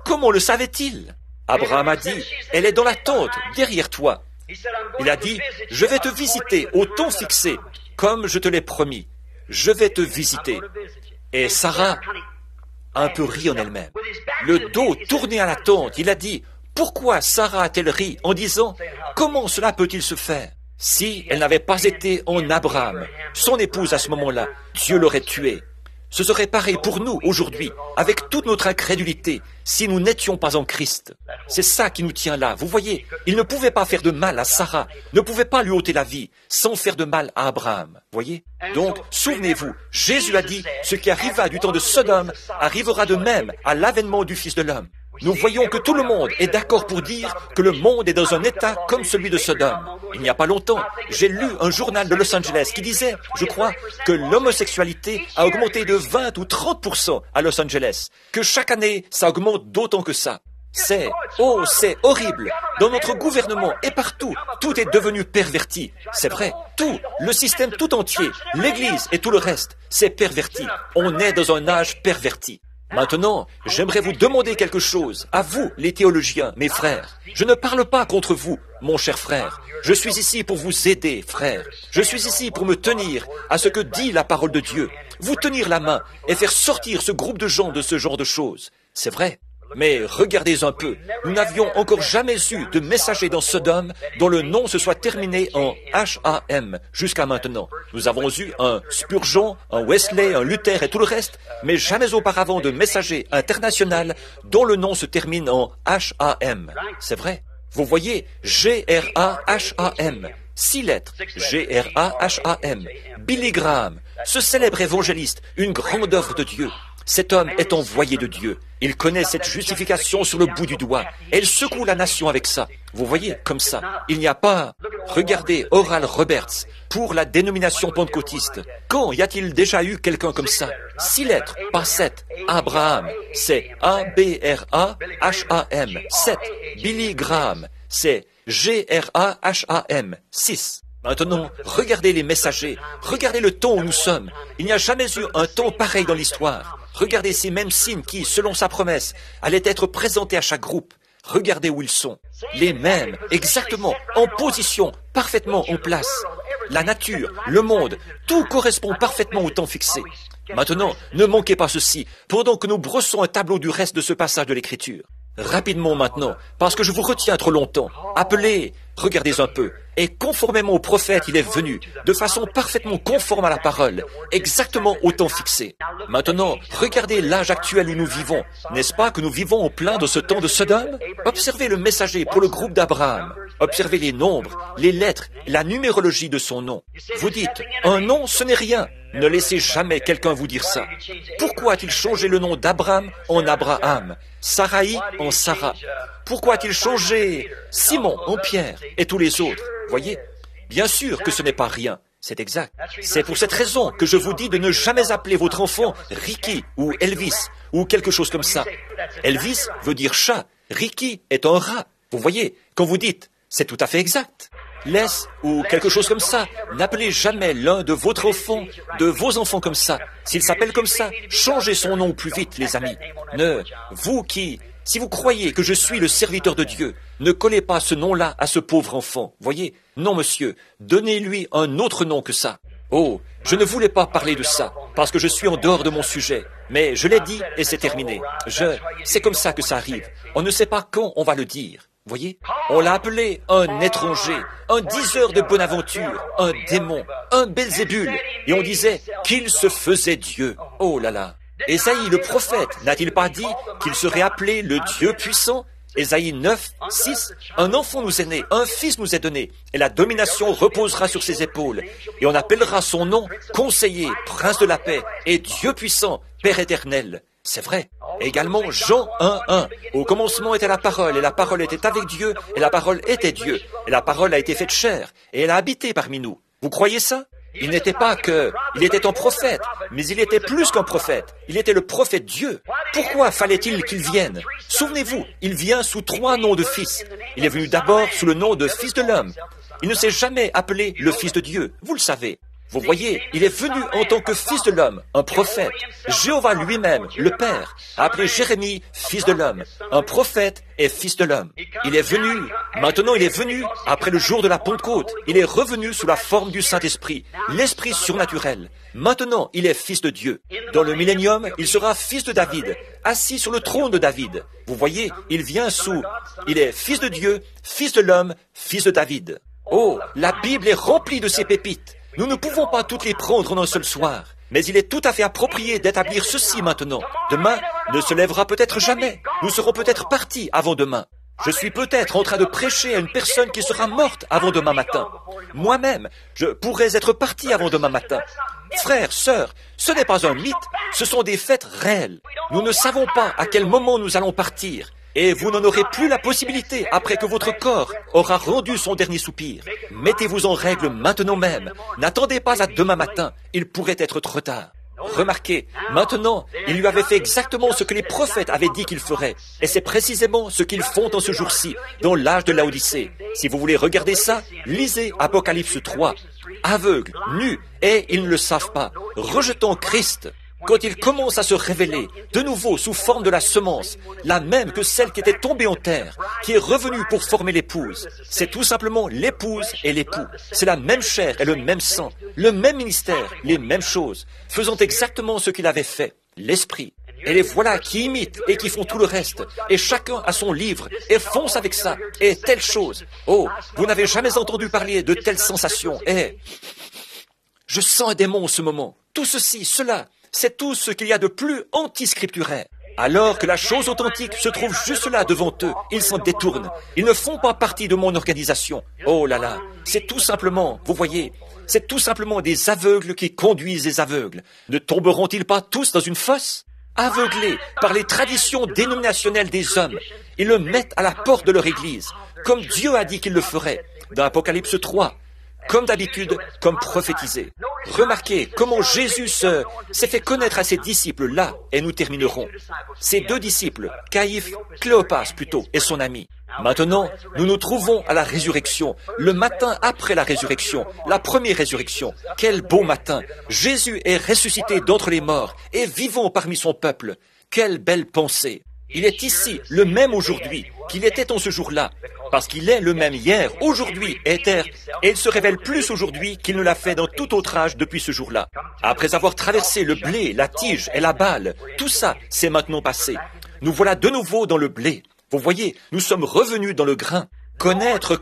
Comment le savait-il? Abraham a dit, elle est dans la tente, derrière toi. Il a dit, je vais te visiter au temps fixé, comme je te l'ai promis. Je vais te visiter. Et Sarah a un peu ri en elle-même. Le dos tourné à la tente, il a dit, pourquoi Sarah a-t-elle ri en disant, comment cela peut-il se faire? Si elle n'avait pas été en Abraham, son épouse à ce moment-là, Dieu l'aurait tuée. Ce serait pareil pour nous aujourd'hui, avec toute notre incrédulité, si nous n'étions pas en Christ. C'est ça qui nous tient là. Vous voyez, il ne pouvait pas faire de mal à Sarah, ne pouvait pas lui ôter la vie, sans faire de mal à Abraham. Voyez? Donc, souvenez-vous, Jésus a dit, ce qui arriva du temps de Sodome arrivera de même à l'avènement du Fils de l'homme. Nous voyons que tout le monde est d'accord pour dire que le monde est dans un état comme celui de Sodome. Il n'y a pas longtemps, j'ai lu un journal de Los Angeles qui disait, je crois, que l'homosexualité a augmenté de 20 ou 30% à Los Angeles, que chaque année, ça augmente d'autant que ça. C'est horrible. Dans notre gouvernement et partout, tout est devenu perverti. C'est vrai, tout, le système tout entier, l'Église et tout le reste, c'est perverti. On est dans un âge perverti. Maintenant, j'aimerais vous demander quelque chose, à vous, les théologiens, mes frères. Je ne parle pas contre vous, mon cher frère. Je suis ici pour vous aider, frère. Je suis ici pour me tenir à ce que dit la parole de Dieu. Vous tenir la main et faire sortir ce groupe de gens de ce genre de choses. C'est vrai. Mais regardez un peu, nous n'avions encore jamais eu de messager dans Sodome dont le nom se soit terminé en H-A-M jusqu'à maintenant. Nous avons eu un Spurgeon, un Wesley, un Luther et tout le reste, mais jamais auparavant de messager international dont le nom se termine en H-A-M. C'est vrai. Vous voyez, G-R-A-H-A-M. 6 lettres. G-R-A-H-A-M. Billy Graham, ce célèbre évangéliste, une grande œuvre de Dieu. Cet homme est envoyé de Dieu. Il connaît cette justification sur le bout du doigt. Et il secoue la nation avec ça. Vous voyez, comme ça. Il n'y a pas... Regardez Oral Roberts pour la dénomination pentecôtiste. Quand y a-t-il déjà eu quelqu'un comme ça? 6 lettres, pas 7. Abraham, c'est A-B-R-A-H-A-M. 7. Billy Graham, c'est G-R-A-H-A-M. 6. Maintenant, regardez les messagers, regardez le temps où nous sommes. Il n'y a jamais eu un temps pareil dans l'histoire. Regardez ces mêmes signes qui, selon sa promesse, allaient être présentés à chaque groupe. Regardez où ils sont. Les mêmes, exactement, en position, parfaitement en place. La nature, le monde, tout correspond parfaitement au temps fixé. Maintenant, ne manquez pas ceci, pendant que nous brossons un tableau du reste de ce passage de l'Écriture. Rapidement maintenant, parce que je vous retiens trop longtemps. Appelez, regardez un peu, et conformément au prophète, il est venu, de façon parfaitement conforme à la parole, exactement au temps fixé. Maintenant, regardez l'âge actuel où nous vivons. N'est-ce pas que nous vivons en plein de ce temps de Sodome? Observez le messager pour le groupe d'Abraham. Observez les nombres, les lettres, la numérologie de son nom. Vous dites, un nom, ce n'est rien. Ne laissez jamais quelqu'un vous dire ça. Pourquoi a-t-il changé le nom d'Abraham en Abraham, Sarai en Sarah? Pourquoi a-t-il changé Simon en Pierre et tous les autres? Voyez, bien sûr que ce n'est pas rien. C'est exact. C'est pour cette raison que je vous dis de ne jamais appeler votre enfant Ricky ou Elvis ou quelque chose comme ça. Elvis veut dire chat. Ricky est un rat. Vous voyez, quand vous dites, c'est tout à fait exact. Laisse ou quelque chose comme ça. N'appelez jamais l'un de vos enfants comme ça. S'il s'appelle comme ça, changez son nom au plus vite, les amis. Si vous croyez que je suis le serviteur de Dieu, ne collez pas ce nom-là à ce pauvre enfant. Voyez? Non, monsieur. Donnez-lui un autre nom que ça. Oh, je ne voulais pas parler de ça, parce que je suis en dehors de mon sujet. Mais je l'ai dit et c'est terminé. C'est comme ça que ça arrive. On ne sait pas quand on va le dire. Voyez, on l'a appelé un étranger, un diseur de bonne aventure, un démon, un Belzébul. Et on disait qu'il se faisait Dieu. Oh là là. Ésaïe le prophète n'a-t-il pas dit qu'il serait appelé le Dieu puissant? Ésaïe 9, 6, un enfant nous est né, un fils nous est donné, et la domination reposera sur ses épaules. Et on appellera son nom Conseiller, Prince de la paix, et Dieu puissant, Père éternel. C'est vrai. Et également Jean 1:1. Au commencement était la parole, et la parole était avec Dieu, et la parole était Dieu. Et la parole a été faite chair, et elle a habité parmi nous. Vous croyez ça? Il n'était pas il était un prophète, mais il était plus qu'un prophète. Il était le prophète Dieu. Pourquoi fallait-il qu'il vienne? Souvenez-vous, il vient sous 3 noms de fils. Il est venu d'abord sous le nom de Fils de l'homme. Il ne s'est jamais appelé le Fils de Dieu, vous le savez. Vous voyez, il est venu en tant que Fils de l'homme, un prophète. Jéhovah lui-même, le Père, a appelé Jérémie Fils de l'homme, un prophète et Fils de l'homme. Il est venu, maintenant il est venu après le jour de la Pentecôte. Il est revenu sous la forme du Saint-Esprit, l'Esprit surnaturel. Maintenant, il est Fils de Dieu. Dans le millénium, il sera Fils de David, assis sur le trône de David. Vous voyez, il est Fils de Dieu, Fils de l'homme, Fils de David. Oh, la Bible est remplie de ces pépites. Nous ne pouvons pas toutes les prendre en un seul soir, mais il est tout à fait approprié d'établir ceci maintenant. Demain ne se lèvera peut-être jamais. Nous serons peut-être partis avant demain. Je suis peut-être en train de prêcher à une personne qui sera morte avant demain matin. Moi-même, je pourrais être parti avant demain matin. Frères, sœurs, ce n'est pas un mythe, ce sont des faits réels. Nous ne savons pas à quel moment nous allons partir. Et vous n'en aurez plus la possibilité après que votre corps aura rendu son dernier soupir. Mettez-vous en règle maintenant même. N'attendez pas à demain matin. Il pourrait être trop tard. Remarquez, maintenant, il lui avait fait exactement ce que les prophètes avaient dit qu'il ferait. Et c'est précisément ce qu'ils font dans ce jour-ci, dans l'âge de Laodicée. Si vous voulez regarder ça, lisez Apocalypse 3. Aveugles, nus, et ils ne le savent pas, rejetant Christ. Quand il commence à se révéler, de nouveau sous forme de la semence, la même que celle qui était tombée en terre, qui est revenue pour former l'épouse. C'est tout simplement l'épouse et l'époux. C'est la même chair et le même sang, le même ministère, les mêmes choses, faisant exactement ce qu'il avait fait, l'esprit. Et les voilà qui imitent et qui font tout le reste. Et chacun a son livre et fonce avec ça. Et telle chose. Oh, vous n'avez jamais entendu parler de telle sensation. Et je sens un démon en ce moment. Tout ceci, cela. C'est tout ce qu'il y a de plus anti-scripturaire. Alors que la chose authentique se trouve juste là devant eux, ils s'en détournent. Ils ne font pas partie de mon organisation. Oh là là, c'est tout simplement, vous voyez, c'est tout simplement des aveugles qui conduisent les aveugles. Ne tomberont-ils pas tous dans une fosse? Aveuglés par les traditions dénominationnelles des hommes, ils le mettent à la porte de leur église, comme Dieu a dit qu'il le ferait, dans Apocalypse 3. Comme d'habitude, comme prophétisé. Remarquez comment Jésus s'est fait connaître à ses disciples là, et nous terminerons. Ses 2 disciples, Caïphe, Cléopas plutôt, et son ami. Maintenant, nous nous trouvons à la résurrection, le matin après la résurrection, la première résurrection. Quel beau matin! Jésus est ressuscité d'entre les morts, et vivant parmi son peuple. Quelle belle pensée! Il est ici, le même aujourd'hui, qu'il était en ce jour-là, parce qu'il est le même hier, aujourd'hui, éternel, et il se révèle plus aujourd'hui qu'il ne l'a fait dans tout autre âge depuis ce jour-là. Après avoir traversé le blé, la tige et la balle, tout ça, c'est maintenant passé. Nous voilà de nouveau dans le blé. Vous voyez, nous sommes revenus dans le grain. Connaître,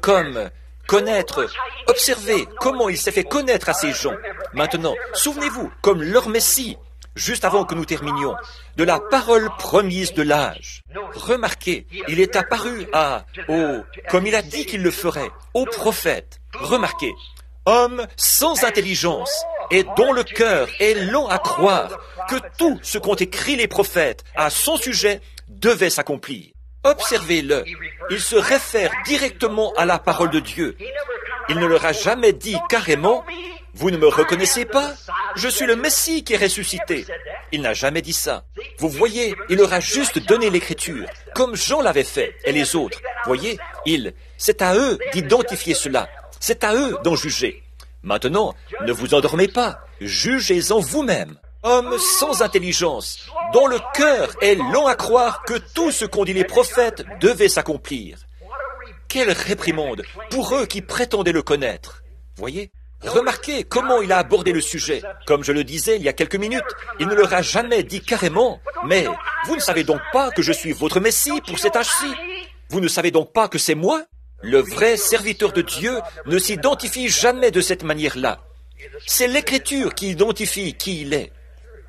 observez comment il s'est fait connaître à ces gens. Maintenant, souvenez-vous, comme leur Messie, juste avant que nous terminions, de la parole promise de l'âge. Remarquez, il est apparu comme il a dit qu'il le ferait, aux prophètes. Remarquez, homme sans intelligence et dont le cœur est lent à croire que tout ce qu'ont écrit les prophètes à son sujet devait s'accomplir. Observez-le, il se réfère directement à la parole de Dieu. Il ne leur a jamais dit carrément « Vous ne me reconnaissez pas? Je suis le Messie qui est ressuscité. » Il n'a jamais dit ça. Vous voyez, il leur a juste donné l'Écriture, comme Jean l'avait fait, et les autres. Voyez, c'est à eux d'identifier cela. C'est à eux d'en juger. Maintenant, ne vous endormez pas. Jugez-en vous-même. Homme sans intelligence, dont le cœur est lent à croire que tout ce qu'ont dit les prophètes devait s'accomplir. Quelle réprimande pour eux qui prétendaient le connaître. Voyez? Remarquez comment il a abordé le sujet. Comme je le disais il y a quelques minutes, il ne leur a jamais dit carrément « Mais vous ne savez donc pas que je suis votre Messie pour cet âge-ci ?» Vous ne savez donc pas que c'est moi? Le vrai serviteur de Dieu ne s'identifie jamais de cette manière-là. C'est l'Écriture qui identifie qui il est.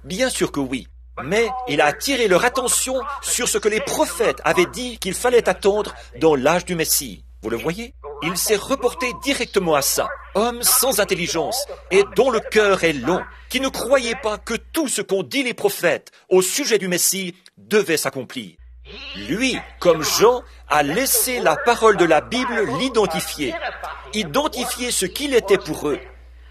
Bien sûr que oui. Mais il a attiré leur attention sur ce que les prophètes avaient dit qu'il fallait attendre dans l'âge du Messie. Vous le voyez? Il s'est reporté directement à ça. Homme sans intelligence et dont le cœur est long, qui ne croyait pas que tout ce qu'ont dit les prophètes au sujet du Messie devait s'accomplir. Lui, comme Jean, a laissé la parole de la Bible l'identifier, identifier ce qu'il était pour eux.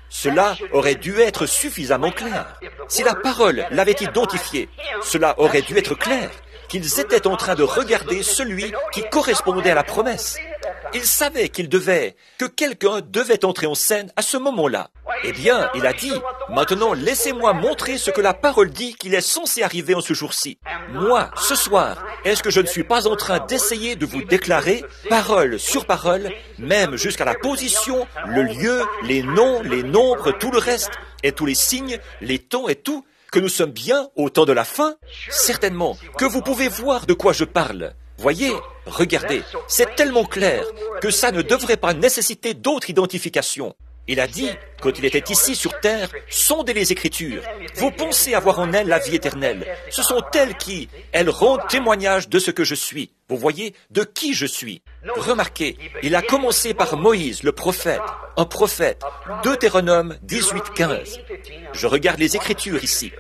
Cela aurait dû être suffisamment clair. Si la parole l'avait identifié, cela aurait dû être clair qu'ils étaient en train de regarder celui qui correspondait à la promesse. Ils savaient que quelqu'un devait entrer en scène à ce moment-là. Eh bien, il a dit, maintenant laissez-moi montrer ce que la parole dit qu'il est censé arriver en ce jour-ci. Moi, ce soir, est-ce que je ne suis pas en train d'essayer de vous déclarer, parole sur parole, même jusqu'à la position, le lieu, les noms, les nombres, tout le reste, et tous les signes, les temps et tout, que nous sommes bien au temps de la fin? Certainement que vous pouvez voir de quoi je parle. Voyez, regardez, c'est tellement clair que ça ne devrait pas nécessiter d'autre identification. Il a dit, quand il était ici sur terre, sondez les Écritures. Vous pensez avoir en elles la vie éternelle. Ce sont elles qui, elles rendent témoignage de ce que je suis. Vous voyez, de qui je suis. Remarquez, il a commencé par Moïse, le prophète, un prophète. Deutéronome 18:15. Je regarde les Écritures ici.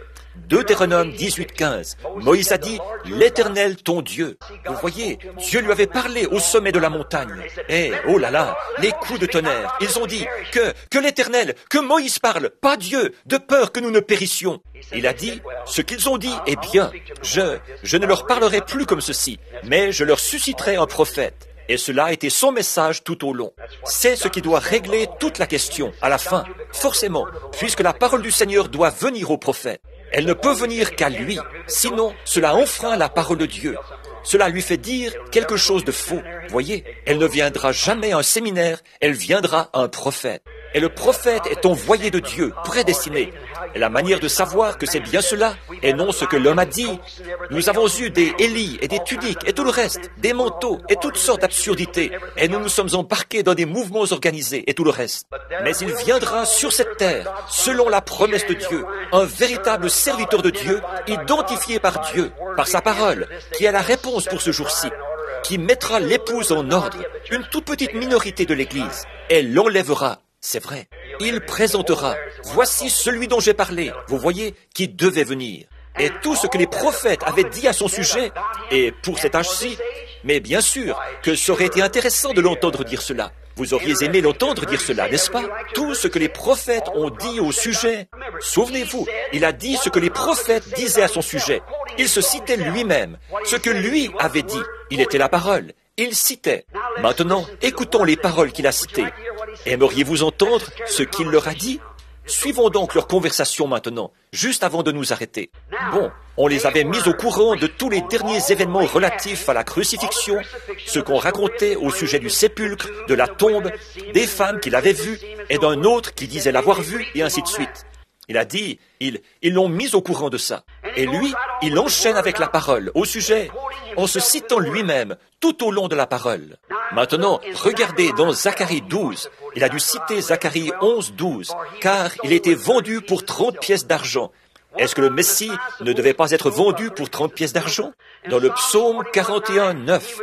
Deutéronome 18:15. Moïse a dit, l'Éternel ton Dieu. Vous voyez, Dieu lui avait parlé au sommet de la montagne. Et, oh là là, les coups de tonnerre. Ils ont dit que l'Éternel, que Moïse parle, pas Dieu, de peur que nous ne périssions. Il a dit, ce qu'ils ont dit est bien. Je ne leur parlerai plus comme ceci, mais je leur susciterai un prophète. Et cela a été son message tout au long. C'est ce qui doit régler toute la question, à la fin, forcément, puisque la parole du Seigneur doit venir au prophète. Elle ne peut venir qu'à lui, sinon cela enfreint la parole de Dieu. Cela lui fait dire quelque chose de faux. Voyez, elle ne viendra jamais à un séminaire, elle viendra à un prophète. Et le prophète est envoyé de Dieu, prédestiné. Et la manière de savoir que c'est bien cela, et non ce que l'homme a dit. Nous avons eu des Élie et des tuniques et tout le reste, des manteaux et toutes sortes d'absurdités. Et nous nous sommes embarqués dans des mouvements organisés et tout le reste. Mais il viendra sur cette terre, selon la promesse de Dieu, un véritable serviteur de Dieu, identifié par Dieu, par sa parole, qui a la réponse pour ce jour-ci, qui mettra l'épouse en ordre, une toute petite minorité de l'Église, et l'enlèvera. C'est vrai. Il présentera, voici celui dont j'ai parlé, vous voyez, qui devait venir. Et tout ce que les prophètes avaient dit à son sujet, et pour cet âge-ci, mais bien sûr que ça aurait été intéressant de l'entendre dire cela. Vous auriez aimé l'entendre dire cela, n'est-ce pas? Tout ce que les prophètes ont dit au sujet. Souvenez-vous, il a dit ce que les prophètes disaient à son sujet. Il se citait lui-même, ce que lui avait dit. Il était la parole. Il citait. Maintenant, écoutons les paroles qu'il a citées. Aimeriez-vous entendre ce qu'il leur a dit? Suivons donc leur conversation maintenant, juste avant de nous arrêter. Bon, on les avait mis au courant de tous les derniers événements relatifs à la crucifixion, ce qu'on racontait au sujet du sépulcre, de la tombe, des femmes qu'il avait vues, et d'un autre qui disait l'avoir vue, et ainsi de suite. Il a dit, ils l'ont mis au courant de ça. Et lui, il enchaîne avec la parole, au sujet, en se citant lui-même, tout au long de la parole. Maintenant, regardez dans Zacharie 12. Il a dû citer Zacharie 11, 12, car il était vendu pour 30 pièces d'argent. Est-ce que le Messie ne devait pas être vendu pour 30 pièces d'argent? Dans le psaume 41, 9,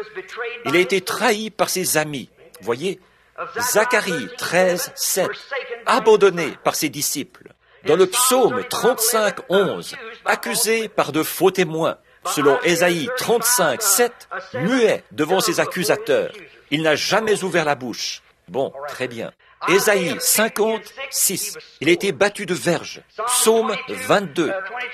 il a été trahi par ses amis. Voyez, Zacharie 13, 7, abandonné par ses disciples. Dans le psaume 35, 11, accusé par de faux témoins. Selon Ésaïe 35, 7, muet devant ses accusateurs. Il n'a jamais ouvert la bouche. Bon, très bien. Ésaïe 50, 6, il a été battu de verge. Psaume 22,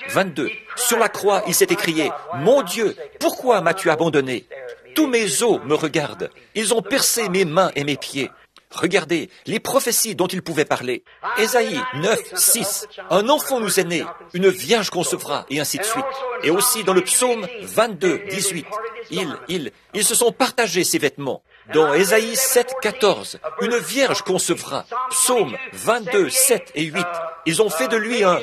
22, sur la croix, il s'est écrié, « Mon Dieu, pourquoi m'as-tu abandonné? Tous mes os me regardent. Ils ont percé mes mains et mes pieds. » Regardez les prophéties dont il pouvait parler. Ésaïe 9, 6, un enfant nous est né, une vierge concevra, et ainsi de suite. Et aussi dans le psaume 22, 18, ils se sont partagés ses vêtements. Dans Ésaïe 7, 14, une vierge concevra. Psaume 22, 7 et 8, ils ont fait de lui un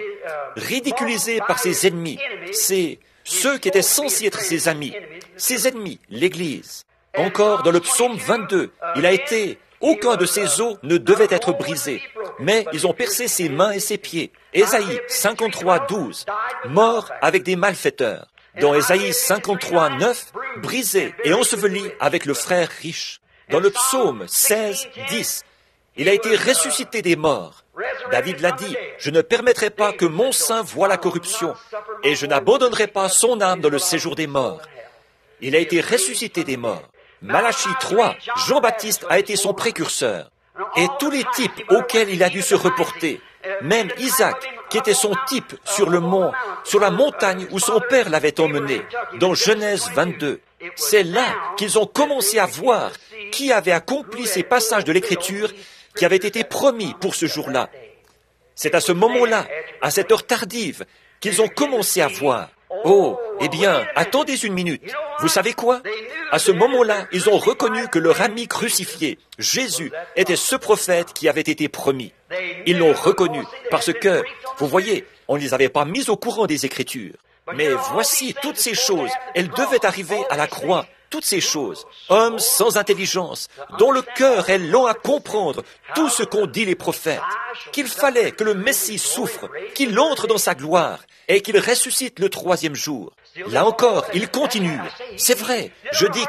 ridiculisé par ses ennemis. C'est ceux qui étaient censés être ses amis, l'Église. Encore dans le psaume 22, il a été, aucun de ses os ne devait être brisé, mais ils ont percé ses mains et ses pieds. Ésaïe 53, 12, mort avec des malfaiteurs. Dans Ésaïe 53, 9, brisé et enseveli avec le frère riche. Dans le psaume 16, 10, il a été ressuscité des morts. David l'a dit, « Je ne permettrai pas que mon sein voie la corruption, et je n'abandonnerai pas son âme dans le séjour des morts. » Il a été ressuscité des morts. Malachie 3, Jean-Baptiste a été son précurseur. Et tous les types auxquels il a dû se reporter, même Isaac, qui était son type sur le mont, sur la montagne où son père l'avait emmené, dans Genèse 22. C'est là qu'ils ont commencé à voir qui avait accompli ces passages de l'Écriture qui avaient été promis pour ce jour-là. C'est à ce moment-là, à cette heure tardive, qu'ils ont commencé à voir. Oh, eh bien, attendez une minute. Vous savez quoi? À ce moment-là, ils ont reconnu que leur ami crucifié, Jésus, était ce prophète qui avait été promis. Ils l'ont reconnu parce que, vous voyez, on ne les avait pas mis au courant des Écritures. Mais voici toutes ces choses, elles devaient arriver à la croix. Toutes ces choses, hommes sans intelligence, dont le cœur est lent à comprendre tout ce qu'ont dit les prophètes, qu'il fallait que le Messie souffre, qu'il entre dans sa gloire et qu'il ressuscite le troisième jour. Là encore, il continue. C'est vrai, je dis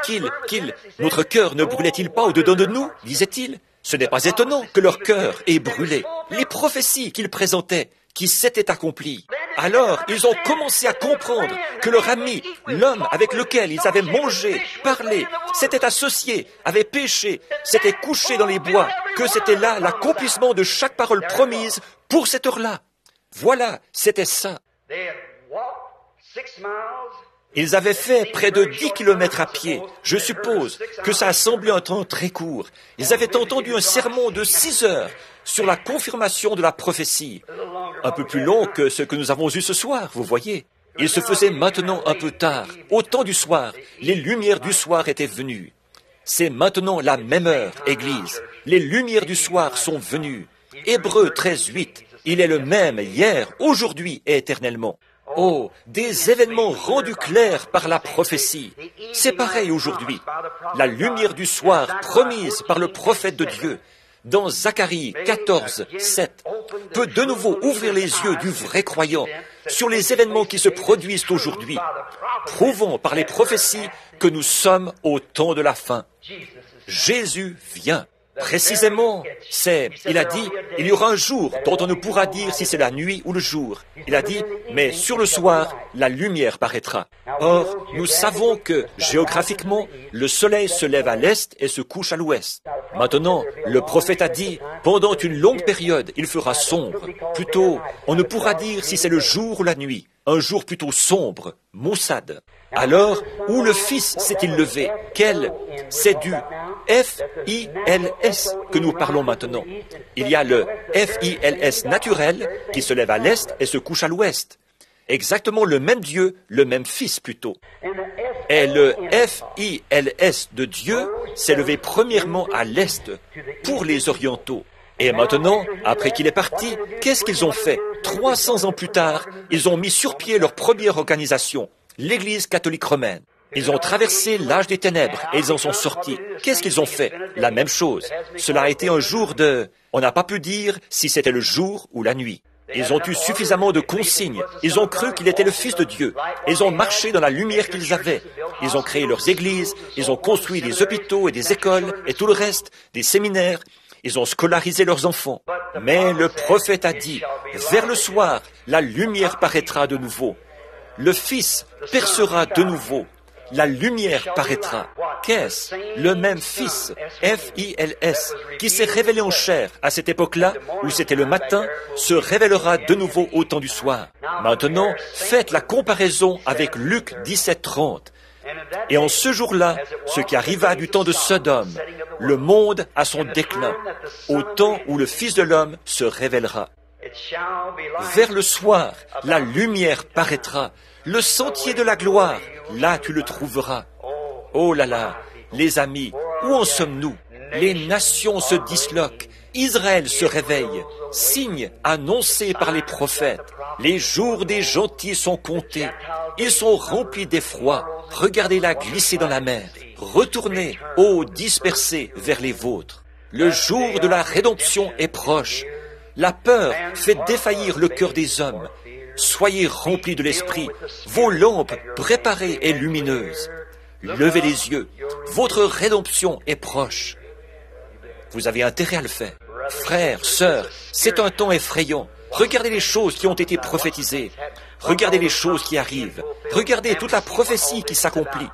notre cœur ne brûlait-il pas au-dedans de nous, disait-il. Ce n'est pas étonnant que leur cœur ait brûlé. Les prophéties qu'ils présentaient, qui s'étaient accomplies. Alors, ils ont commencé à comprendre que leur ami, l'homme avec lequel ils avaient mangé, parlé, s'était associé, avait péché, s'était couché dans les bois, que c'était là l'accomplissement de chaque parole promise pour cette heure-là. Voilà, c'était ça. Ils avaient fait près de 10 kilomètres à pied. Je suppose que ça a semblé un temps très court. Ils avaient entendu un sermon de 6 heures sur la confirmation de la prophétie. Un peu plus long que ce que nous avons eu ce soir, vous voyez. Il se faisait maintenant un peu tard. Au temps du soir, les lumières du soir étaient venues. C'est maintenant la même heure, Église. Les lumières du soir sont venues. Hébreux 13, 8. Il est le même hier, aujourd'hui et éternellement. Oh, des événements rendus clairs par la prophétie. C'est pareil aujourd'hui. La lumière du soir promise par le prophète de Dieu, dans Zacharie 14, 7, peut de nouveau ouvrir les yeux du vrai croyant sur les événements qui se produisent aujourd'hui, prouvant par les prophéties que nous sommes au temps de la fin. Jésus vient. Précisément, il a dit, il y aura un jour dont on ne pourra dire si c'est la nuit ou le jour. Il a dit, mais sur le soir, la lumière paraîtra. Or, nous savons que, géographiquement, le soleil se lève à l'est et se couche à l'ouest. Maintenant, le prophète a dit, pendant une longue période, il fera sombre. Plutôt, on ne pourra dire si c'est le jour ou la nuit. Un jour plutôt sombre, maussade. Alors, où le Fils s'est-il levé? Quel? C'est du F-I-L-S que nous parlons maintenant. Il y a le F-I-L-S naturel qui se lève à l'est et se couche à l'ouest. Exactement le même Dieu, le même Fils plutôt. Et le F-I-L-S de Dieu s'est levé premièrement à l'est pour les orientaux. Et maintenant, après qu'il est parti, qu'est-ce qu'ils ont fait? 300 ans plus tard, ils ont mis sur pied leur première organisation, l'Église catholique romaine. Ils ont traversé l'âge des ténèbres et ils en sont sortis. Qu'est-ce qu'ils ont fait? La même chose. Cela a été un jour de... On n'a pas pu dire si c'était le jour ou la nuit. Ils ont eu suffisamment de consignes. Ils ont cru qu'il était le Fils de Dieu. Ils ont marché dans la lumière qu'ils avaient. Ils ont créé leurs églises. Ils ont construit des hôpitaux et des écoles et tout le reste, des séminaires. Ils ont scolarisé leurs enfants. Mais le prophète a dit, vers le soir, la lumière paraîtra de nouveau. Le Fils percera de nouveau. La lumière paraîtra. Qu'est-ce? Le même Fils, F-I-L-S, qui s'est révélé en chair à cette époque-là, où c'était le matin, se révélera de nouveau au temps du soir. Maintenant, faites la comparaison avec Luc 17, 30. Et en ce jour-là, ce qui arriva du temps de Sodome, le monde à son déclin, au temps où le Fils de l'homme se révélera. Vers le soir, la lumière paraîtra, le sentier de la gloire, là tu le trouveras. Oh là là, les amis, où en sommes-nous? Les nations se disloquent, Israël se réveille, signe annoncé par les prophètes. Les jours des gentils sont comptés, ils sont remplis d'effroi. Regardez-la glisser dans la mer. Retournez, ô dispersés, vers les vôtres. Le jour de la rédemption est proche. La peur fait défaillir le cœur des hommes. Soyez remplis de l'esprit, vos lampes préparées et lumineuses. Levez les yeux, votre rédemption est proche. Vous avez intérêt à le faire. Frères, sœurs, c'est un temps effrayant. Regardez les choses qui ont été prophétisées. Regardez les choses qui arrivent. Regardez toute la prophétie qui s'accomplit.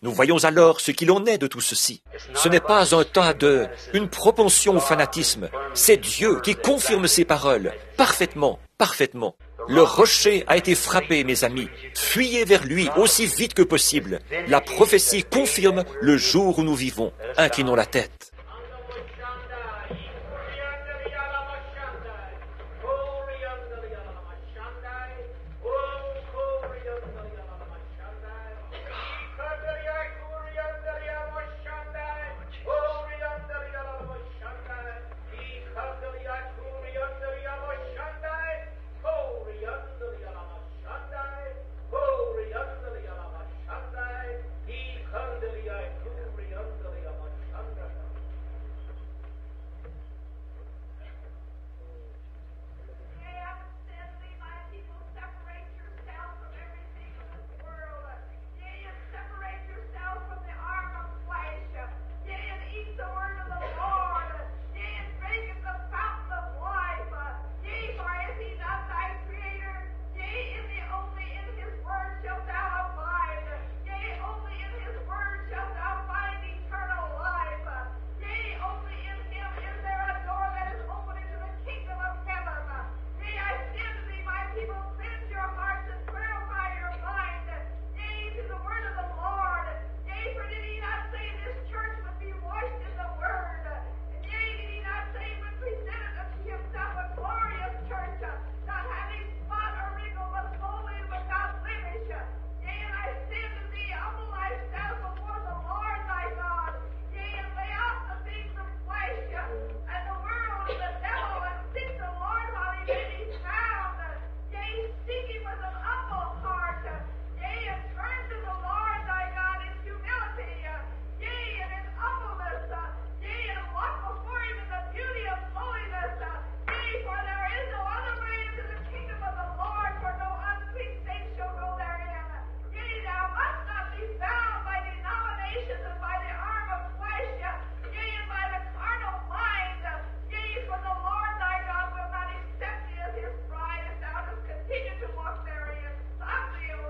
Nous voyons alors ce qu'il en est de tout ceci. Ce n'est pas un tas une propension au fanatisme. C'est Dieu qui confirme ses paroles, parfaitement, parfaitement. Le rocher a été frappé, mes amis. Fuyez vers lui aussi vite que possible. La prophétie confirme le jour où nous vivons. Inclinons la tête.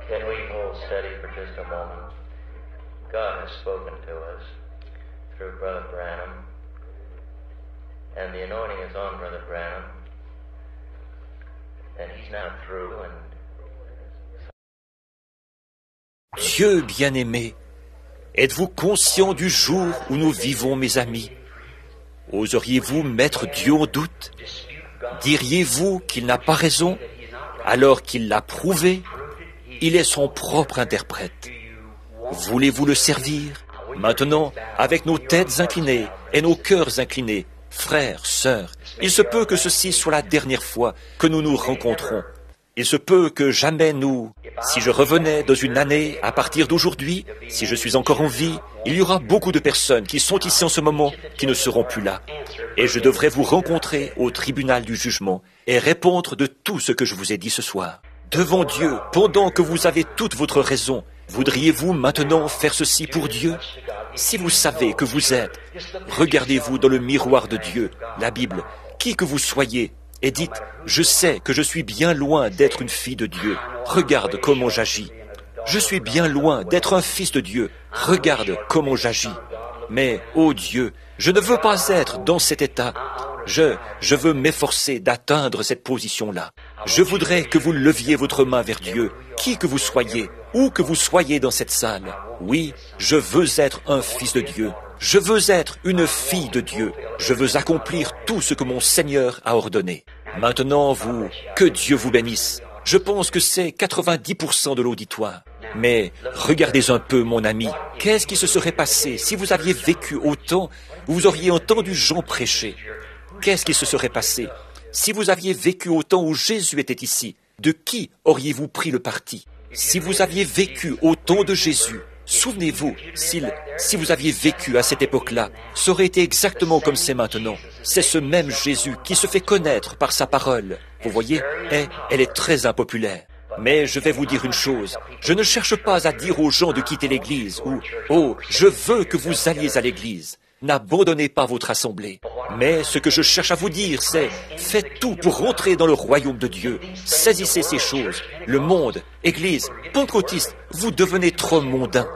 Can we hold steady for just a moment? God has spoken to us through Brother Branham, and the anointing is on Brother Branham, and he's now through. Dieu bien-aimé, êtes-vous conscient du jour où nous vivons, mes amis? Oseriez-vous mettre Dieu en doute? Diriez-vous qu'il n'a pas raison, alors qu'il l'a prouvé? Il est son propre interprète. Voulez-vous le servir? Maintenant, avec nos têtes inclinées et nos cœurs inclinés, frères, sœurs, il se peut que ceci soit la dernière fois que nous nous rencontrons. Il se peut que jamais si je revenais dans une année à partir d'aujourd'hui, si je suis encore en vie, il y aura beaucoup de personnes qui sont ici en ce moment qui ne seront plus là. Et je devrais vous rencontrer au tribunal du jugement et répondre de tout ce que je vous ai dit ce soir. Devant Dieu, pendant que vous avez toute votre raison, voudriez-vous maintenant faire ceci pour Dieu? Si vous savez que vous êtes, regardez-vous dans le miroir de Dieu, la Bible, qui que vous soyez, et dites, je sais que je suis bien loin d'être une fille de Dieu. Regarde comment j'agis. Je suis bien loin d'être un fils de Dieu. Regarde comment j'agis. Mais, ô Dieu, je ne veux pas être dans cet état. Je veux m'efforcer d'atteindre cette position-là. Je voudrais que vous leviez votre main vers Dieu, qui que vous soyez, où que vous soyez dans cette salle. Oui, je veux être un fils de Dieu. Je veux être une fille de Dieu. Je veux accomplir tout ce que mon Seigneur a ordonné. Maintenant, que Dieu vous bénisse. Je pense que c'est 90% de l'auditoire. Mais regardez un peu, mon ami, qu'est-ce qui se serait passé si vous aviez vécu autant, vous auriez entendu Jean prêcher? Qu'est-ce qui se serait passé si vous aviez vécu au temps où Jésus était ici? De qui auriez-vous pris le parti? Si vous aviez vécu au temps de Jésus, Souvenez-vous, si vous aviez vécu à cette époque-là, ça aurait été exactement comme c'est maintenant. C'est ce même Jésus qui se fait connaître par sa parole. Vous voyez, elle est très impopulaire. Mais je vais vous dire une chose, je ne cherche pas à dire aux gens de quitter l'Église ou « Oh, je veux que vous alliez à l'Église ». N'abandonnez pas votre assemblée. Mais ce que je cherche à vous dire, c'est faites tout pour rentrer dans le royaume de Dieu. Saisissez ces choses. Le monde, Église, pentecôtiste, vous devenez trop mondain.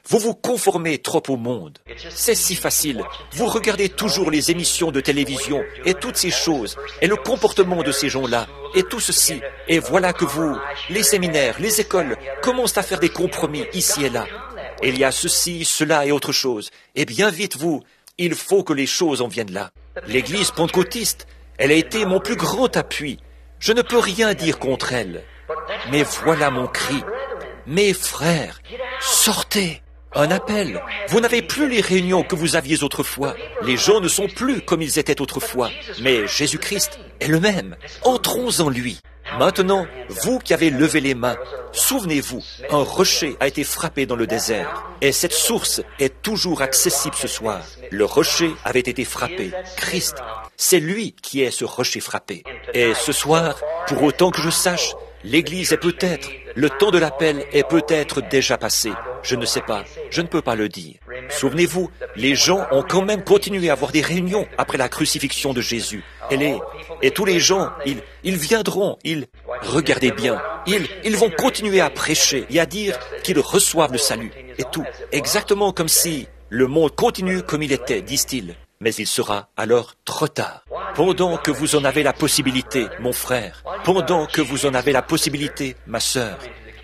Vous vous conformez trop au monde. C'est si facile. Vous regardez toujours les émissions de télévision et toutes ces choses, et le comportement de ces gens-là, et tout ceci. Et voilà que vous, les séminaires, les écoles, commencent à faire des compromis ici et là. Il y a ceci, cela et autre chose. Et bien vite, il faut que les choses en viennent là. L'Église pentecôtiste, elle a été mon plus grand appui. Je ne peux rien dire contre elle. Mais voilà mon cri. Mes frères, sortez! Un appel. Vous n'avez plus les réunions que vous aviez autrefois. Les gens ne sont plus comme ils étaient autrefois. Mais Jésus-Christ est le même. Entrons en lui. Maintenant, vous qui avez levé les mains, souvenez-vous, un rocher a été frappé dans le désert. Et cette source est toujours accessible ce soir. Le rocher avait été frappé. Christ, c'est lui qui est ce rocher frappé. Et ce soir, pour autant que je sache, l'Église est peut-être, le temps de l'appel est peut-être déjà passé. Je ne sais pas, je ne peux pas le dire. Souvenez-vous, les gens ont quand même continué à avoir des réunions après la crucifixion de Jésus. Et tous les gens, ils viendront, regardez bien, ils vont continuer à prêcher et à dire qu'ils reçoivent le salut. Et tout, exactement comme si le monde continue comme il était, disent-ils. Mais il sera alors trop tard. Pendant que vous en avez la possibilité, mon frère, pendant que vous en avez la possibilité, ma sœur,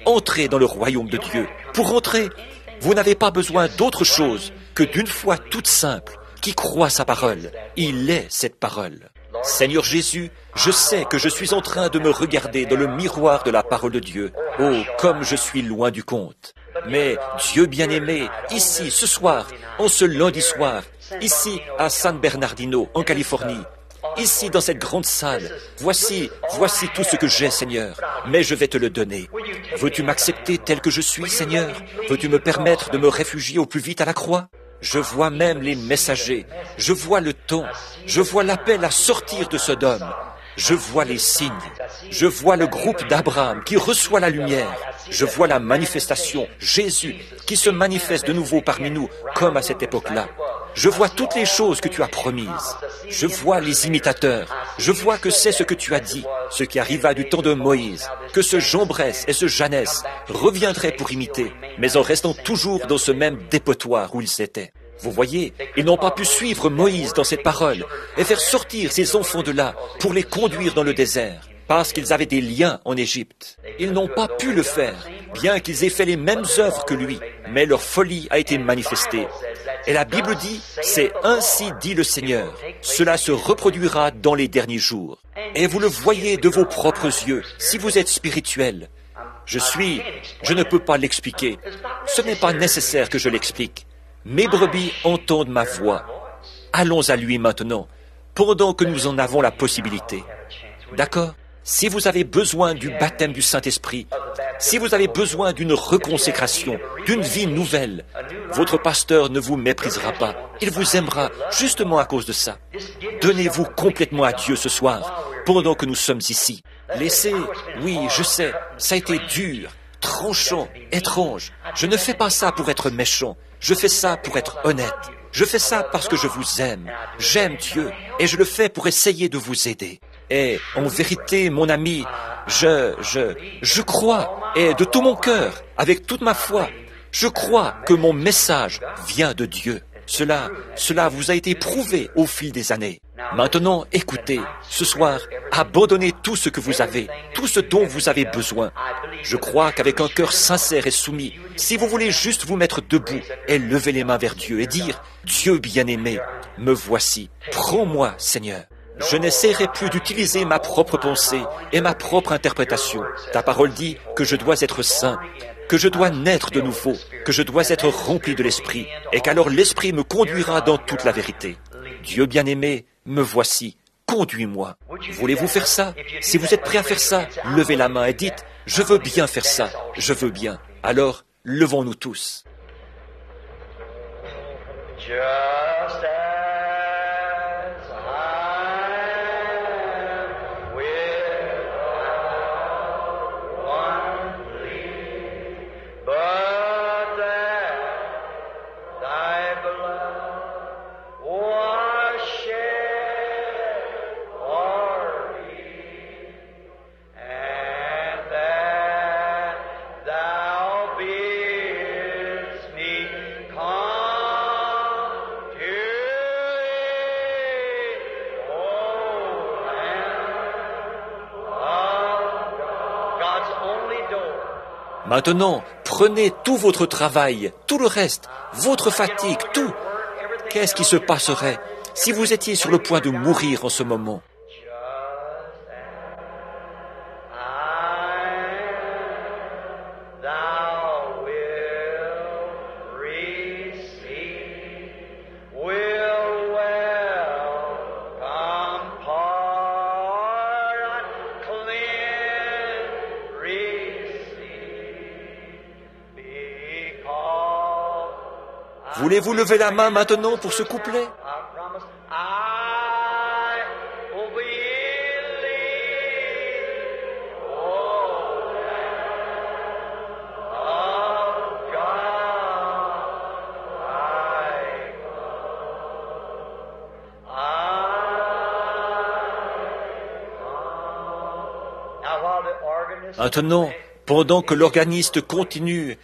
entrez dans le royaume de Dieu. Pour entrer, vous n'avez pas besoin d'autre chose que d'une foi toute simple qui croit sa parole. Il est cette parole. Seigneur Jésus, je sais que je suis en train de me regarder dans le miroir de la parole de Dieu. Oh, comme je suis loin du compte. Mais Dieu bien-aimé, ici, ce soir, en ce lundi soir, ici à San Bernardino, en Californie, ici dans cette grande salle, voici tout ce que j'ai, Seigneur, mais je vais te le donner. Veux-tu m'accepter tel que je suis, Seigneur? Veux-tu me permettre de me réfugier au plus vite à la croix? Je vois même les messagers, je vois le temps, je vois l'appel à sortir de Sodome, je vois les signes, je vois le groupe d'Abraham qui reçoit la lumière, je vois la manifestation, Jésus, qui se manifeste de nouveau parmi nous, comme à cette époque-là. Je vois toutes les choses que tu as promises. Je vois les imitateurs. Je vois que c'est ce que tu as dit, ce qui arriva du temps de Moïse, que ce Jean-Bresse et ce Jeannès reviendraient pour imiter, mais en restant toujours dans ce même dépotoir où ils étaient. Vous voyez, ils n'ont pas pu suivre Moïse dans cette parole et faire sortir ces enfants de là pour les conduire dans le désert, parce qu'ils avaient des liens en Égypte. Ils n'ont pas pu le faire, bien qu'ils aient fait les mêmes œuvres que lui, mais leur folie a été manifestée. Et la Bible dit, c'est ainsi dit le Seigneur, cela se reproduira dans les derniers jours. Et vous le voyez de vos propres yeux, si vous êtes spirituel. Je ne peux pas l'expliquer. Ce n'est pas nécessaire que je l'explique. Mes brebis entendent ma voix. Allons à lui maintenant, pendant que nous en avons la possibilité. D'accord? Si vous avez besoin du baptême du Saint-Esprit, si vous avez besoin d'une reconsécration, d'une vie nouvelle, votre pasteur ne vous méprisera pas. Il vous aimera justement à cause de ça. Donnez-vous complètement à Dieu ce soir, pendant que nous sommes ici. Laissez, oui, je sais, ça a été dur, tranchant, étrange. Je ne fais pas ça pour être méchant. Je fais ça pour être honnête. Je fais ça parce que je vous aime. J'aime Dieu et je le fais pour essayer de vous aider. Et en vérité, mon ami, je crois, et de tout mon cœur, avec toute ma foi, je crois que mon message vient de Dieu. Cela vous a été prouvé au fil des années. Maintenant, écoutez, ce soir, abandonnez tout ce que vous avez, tout ce dont vous avez besoin. Je crois qu'avec un cœur sincère et soumis, si vous voulez juste vous mettre debout et lever les mains vers Dieu et dire « Dieu bien-aimé, me voici, prends-moi, Seigneur ». Je n'essaierai plus d'utiliser ma propre pensée et ma propre interprétation. Ta parole dit que je dois être saint, que je dois naître de nouveau, que je dois être rempli de l'Esprit, et qu'alors l'Esprit me conduira dans toute la vérité. Dieu bien-aimé, me voici, conduis-moi. Voulez-vous faire ça? Si vous êtes prêt à faire ça, levez la main et dites, je veux bien faire ça, je veux bien. Alors, levons-nous tous. Just as I am without one plea, but that thy blood was shed for me, and that thou bidst me come to thee, O Lamb of God, God's only door. Maintenant, prenez tout votre travail, tout le reste, votre fatigue, tout. Qu'est-ce qui se passerait si vous étiez sur le point de mourir en ce moment? Just as I am, thou wilt receive, will welcome, pardon, cleanse, receive, because Voulez-vous lever la main maintenant pour ce couplet? I promise I will believe, oh Lamb of God, I come. Now while the organist Maintenant, pendant que l'organiste continue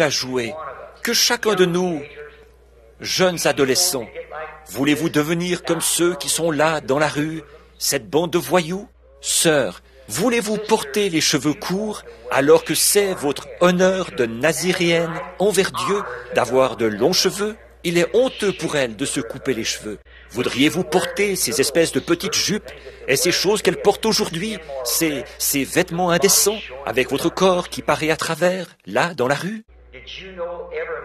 à jouer, que chacun de nous, jeunes adolescents, voulez-vous devenir comme ceux qui sont là dans la rue, cette bande de voyous? Sœurs, voulez-vous porter les cheveux courts alors que c'est votre honneur de naziréenne envers Dieu d'avoir de longs cheveux? Il est honteux pour elle de se couper les cheveux. Voudriez-vous porter ces espèces de petites jupes et ces choses qu'elle porte aujourd'hui, ces vêtements indécents avec votre corps qui paraît à travers, là, dans la rue?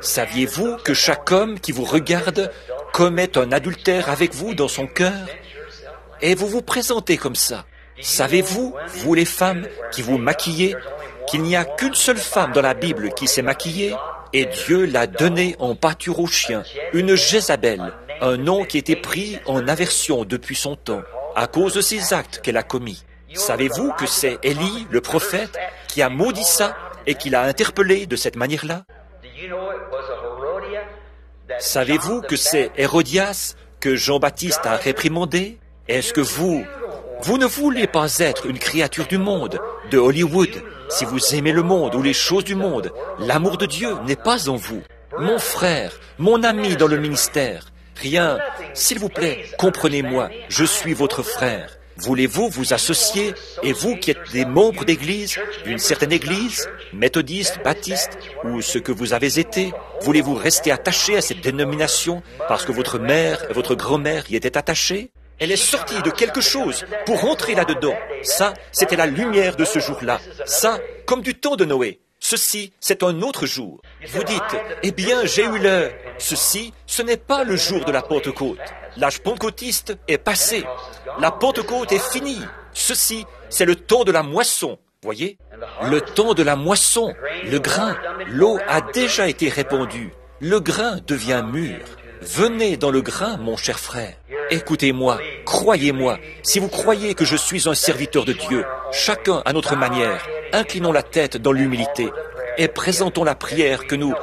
Saviez-vous que chaque homme qui vous regarde commet un adultère avec vous dans son cœur? Et vous vous présentez comme ça. Savez-vous, vous les femmes qui vous maquillez, qu'il n'y a qu'une seule femme dans la Bible qui s'est maquillée, et Dieu l'a donnée en pâture aux chiens, une Jézabel, un nom qui était pris en aversion depuis son temps, à cause de ses actes qu'elle a commis. Savez-vous que c'est Élie, le prophète, qui a maudit ça et qui l'a interpellé de cette manière-là? Savez-vous que c'est Hérodias que Jean-Baptiste a réprimandé? Est-ce que vous ne voulez pas être une créature du monde, de Hollywood? Si vous aimez le monde ou les choses du monde, l'amour de Dieu n'est pas en vous. Mon frère, mon ami dans le ministère, rien, s'il vous plaît, comprenez-moi, je suis votre frère. Voulez-vous vous associer, et vous qui êtes des membres d'église, d'une certaine église, méthodiste, baptiste, ou ce que vous avez été, voulez-vous rester attaché à cette dénomination parce que votre mère et votre grand-mère y étaient attachées? Elle est sortie de quelque chose pour rentrer là-dedans. Ça, c'était la lumière de ce jour-là. Ça, comme du temps de Noé. Ceci, c'est un autre jour. Vous dites, eh bien, j'ai eu l'heure. Ceci, ce n'est pas le jour de la Pentecôte. L'âge pentecôtiste est passé. La Pentecôte est finie. Ceci, c'est le temps de la moisson. Voyez? Le temps de la moisson. Le grain, l'eau a déjà été répandue. Le grain devient mûr. Venez dans le grain, mon cher frère. Écoutez-moi, croyez-moi, si vous croyez que je suis un serviteur de Dieu, chacun à notre manière, inclinons la tête dans l'humilité et présentons la prière que nous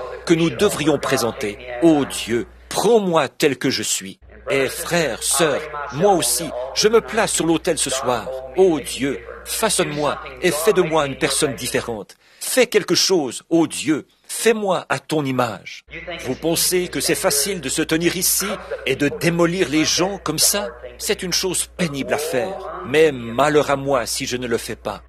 devrions présenter. Ô Dieu, prends-moi tel que je suis. Et frères, sœurs, moi aussi, je me place sur l'autel ce soir. Ô Dieu, façonne-moi et fais de moi une personne différente. Fais quelque chose, ô Dieu. Fais-moi à ton image. Vous pensez que c'est facile de se tenir ici et de démolir les gens comme ça? C'est une chose pénible à faire, mais malheur à moi si je ne le fais pas.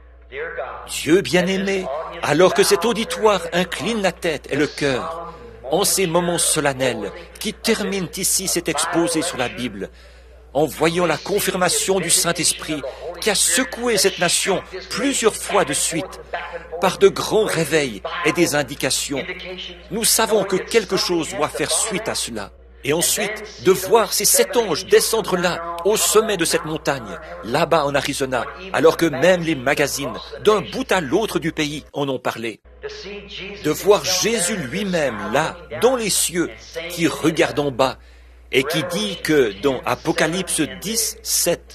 Dieu bien-aimé, alors que cet auditoire incline la tête et le cœur, en ces moments solennels qui terminent ici cet exposé sur la Bible, en voyant la confirmation du Saint-Esprit qui a secoué cette nation plusieurs fois de suite, par de grands réveils et des indications, nous savons que quelque chose doit faire suite à cela. Et ensuite, de voir ces 7 anges descendre là, au sommet de cette montagne, là-bas en Arizona, alors que même les magazines, d'un bout à l'autre du pays, en ont parlé. De voir Jésus lui-même là, dans les cieux, qui regarde en bas, et qui dit que dans Apocalypse 10, 7,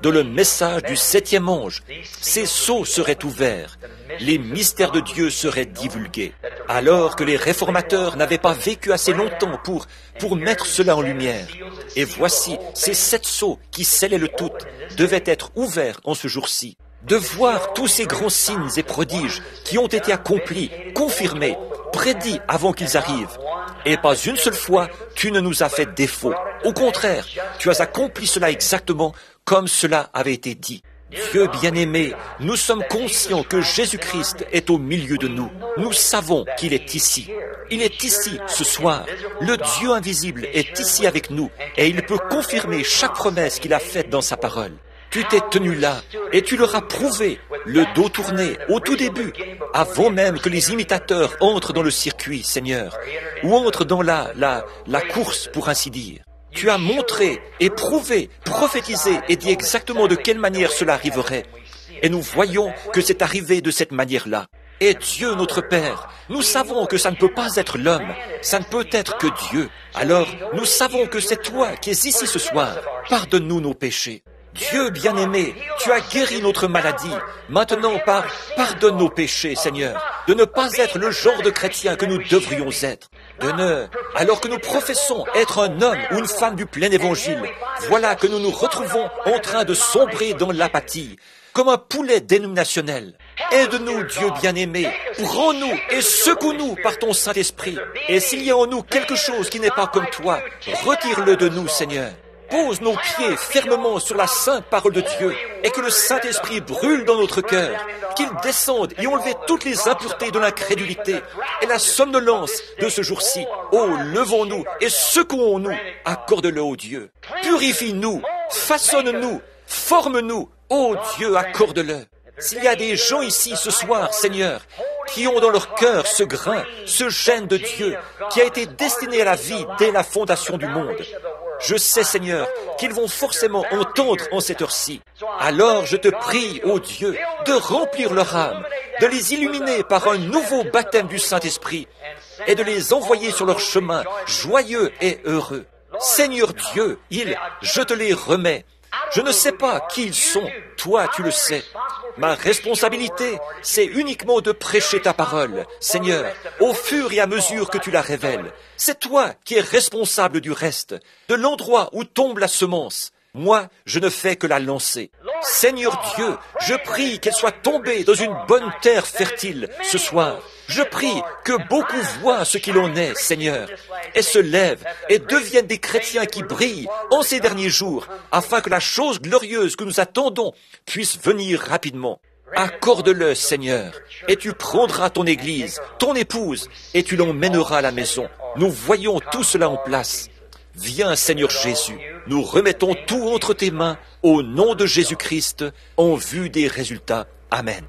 dans le message du 7e ange, ces sceaux seraient ouverts, les mystères de Dieu seraient divulgués, alors que les réformateurs n'avaient pas vécu assez longtemps pour mettre cela en lumière. Et voici, ces 7 sceaux qui scellaient le tout devaient être ouverts en ce jour-ci. De voir tous ces grands signes et prodiges qui ont été accomplis, confirmés, prédits avant qu'ils arrivent. Et pas une seule fois, tu ne nous as fait défaut. Au contraire, tu as accompli cela exactement comme cela avait été dit. Dieu bien-aimé, nous sommes conscients que Jésus-Christ est au milieu de nous. Nous savons qu'il est ici. Il est ici ce soir. Le Dieu invisible est ici avec nous et il peut confirmer chaque promesse qu'il a faite dans sa parole. Tu t'es tenu là et tu leur as prouvé, le dos tourné, au tout début, avant même que les imitateurs entrent dans le circuit, Seigneur, ou entrent dans la course, pour ainsi dire. Tu as montré et prouvé, prophétisé et dit exactement de quelle manière cela arriverait. Et nous voyons que c'est arrivé de cette manière-là. Et Dieu, notre Père, nous savons que ça ne peut pas être l'homme, ça ne peut être que Dieu. Alors, nous savons que c'est toi qui es ici ce soir. Pardonne-nous nos péchés. Dieu bien-aimé, tu as guéri notre maladie. Maintenant, pardonne nos péchés, Seigneur, de ne pas être le genre de chrétien que nous devrions être. Alors que nous professons être un homme ou une femme du plein évangile, voilà que nous nous retrouvons en train de sombrer dans l'apathie, comme un poulet dénominationnel. Aide-nous, Dieu bien-aimé, prends-nous et secoue-nous par ton Saint-Esprit. Et s'il y a en nous quelque chose qui n'est pas comme toi, retire-le de nous, Seigneur. Pose nos pieds fermement sur la sainte parole de Dieu et que le Saint-Esprit brûle dans notre cœur, qu'il descende et enlève toutes les impuretés de l'incrédulité et la somnolence de ce jour-ci. Oh, levons-nous et secouons-nous, accorde-le au Dieu. Purifie-nous, façonne-nous, forme-nous, oh Dieu, accorde-le. S'il y a des gens ici ce soir, Seigneur, qui ont dans leur cœur ce grain, ce gène de Dieu, qui a été destiné à la vie dès la fondation du monde, je sais, Seigneur, qu'ils vont forcément entendre en cette heure-ci. Alors je te prie, ô Dieu, de remplir leur âme, de les illuminer par un nouveau baptême du Saint-Esprit et de les envoyer sur leur chemin joyeux et heureux. Seigneur Dieu, je te les remets. Je ne sais pas qui ils sont, toi tu le sais. Ma responsabilité, c'est uniquement de prêcher ta parole, Seigneur, au fur et à mesure que tu la révèles. C'est toi qui es responsable du reste, de l'endroit où tombe la semence. Moi, je ne fais que la lancer. Seigneur Dieu, je prie qu'elle soit tombée dans une bonne terre fertile ce soir. Je prie que beaucoup voient ce qu'il en est, Seigneur, et se lèvent et deviennent des chrétiens qui brillent en ces derniers jours, afin que la chose glorieuse que nous attendons puisse venir rapidement. Accorde-le, Seigneur, et tu prendras ton Église, ton épouse, et tu l'emmèneras à la maison. Nous voyons tout cela en place. Viens, Seigneur Jésus, nous remettons tout entre tes mains, au nom de Jésus-Christ, en vue des résultats. Amen.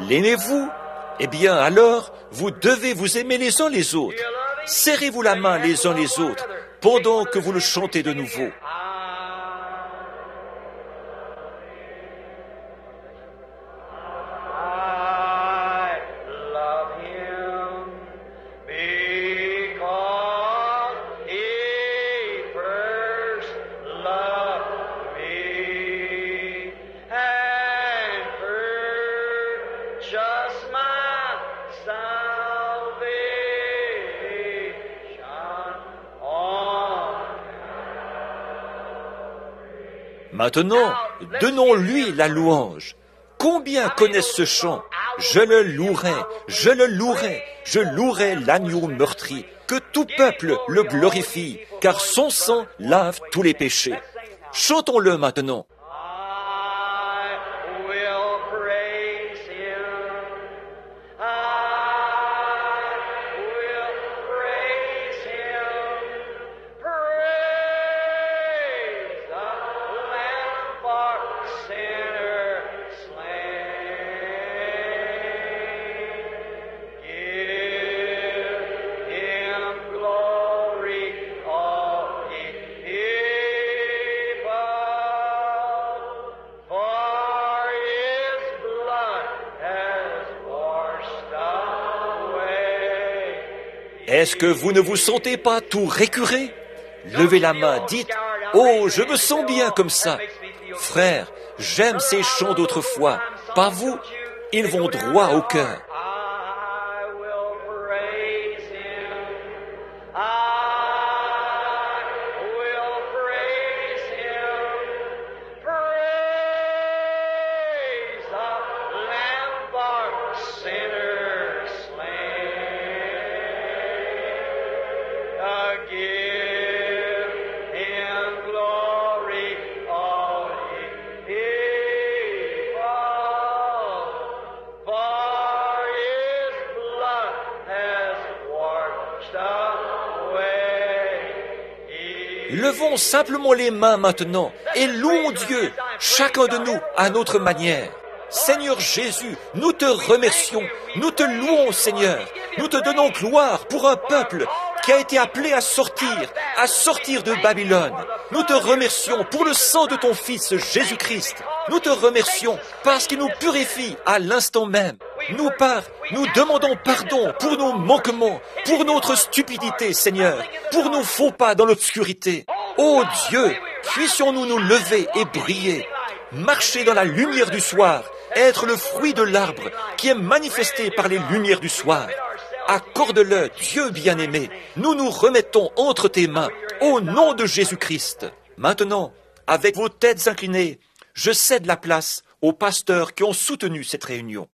L'aimez-vous? Eh bien, alors, vous devez vous aimer les uns les autres. Serrez-vous la main les uns les autres pendant que vous le chantez de nouveau. Maintenant, donnons-lui la louange. Combien connaissent ce chant? Je le louerai, je le louerai, je louerai l'agneau meurtri. Que tout peuple le glorifie, car son sang lave tous les péchés. Chantons-le maintenant. Est-ce que vous ne vous sentez pas tout récuré? Levez la main, dites « Oh, je me sens bien comme ça !» Frère, j'aime ces chants d'autrefois. Pas vous? Ils vont droit au cœur. Levons simplement les mains maintenant et louons Dieu, chacun de nous à notre manière. Seigneur Jésus, nous te remercions, nous te louons Seigneur, nous te donnons gloire pour un peuple qui a été appelé à sortir de Babylone. Nous te remercions pour le sang de ton Fils Jésus-Christ. Nous te remercions parce qu'il nous purifie à l'instant même. Nous demandons pardon pour nos manquements, pour notre stupidité, Seigneur, pour nos faux pas dans l'obscurité. Ô Dieu, puissions-nous nous lever et briller, marcher dans la lumière du soir, être le fruit de l'arbre qui est manifesté par les lumières du soir. Accorde-le, Dieu bien-aimé, nous nous remettons entre tes mains, au nom de Jésus-Christ. Maintenant, avec vos têtes inclinées, je cède la place aux pasteurs qui ont soutenu cette réunion.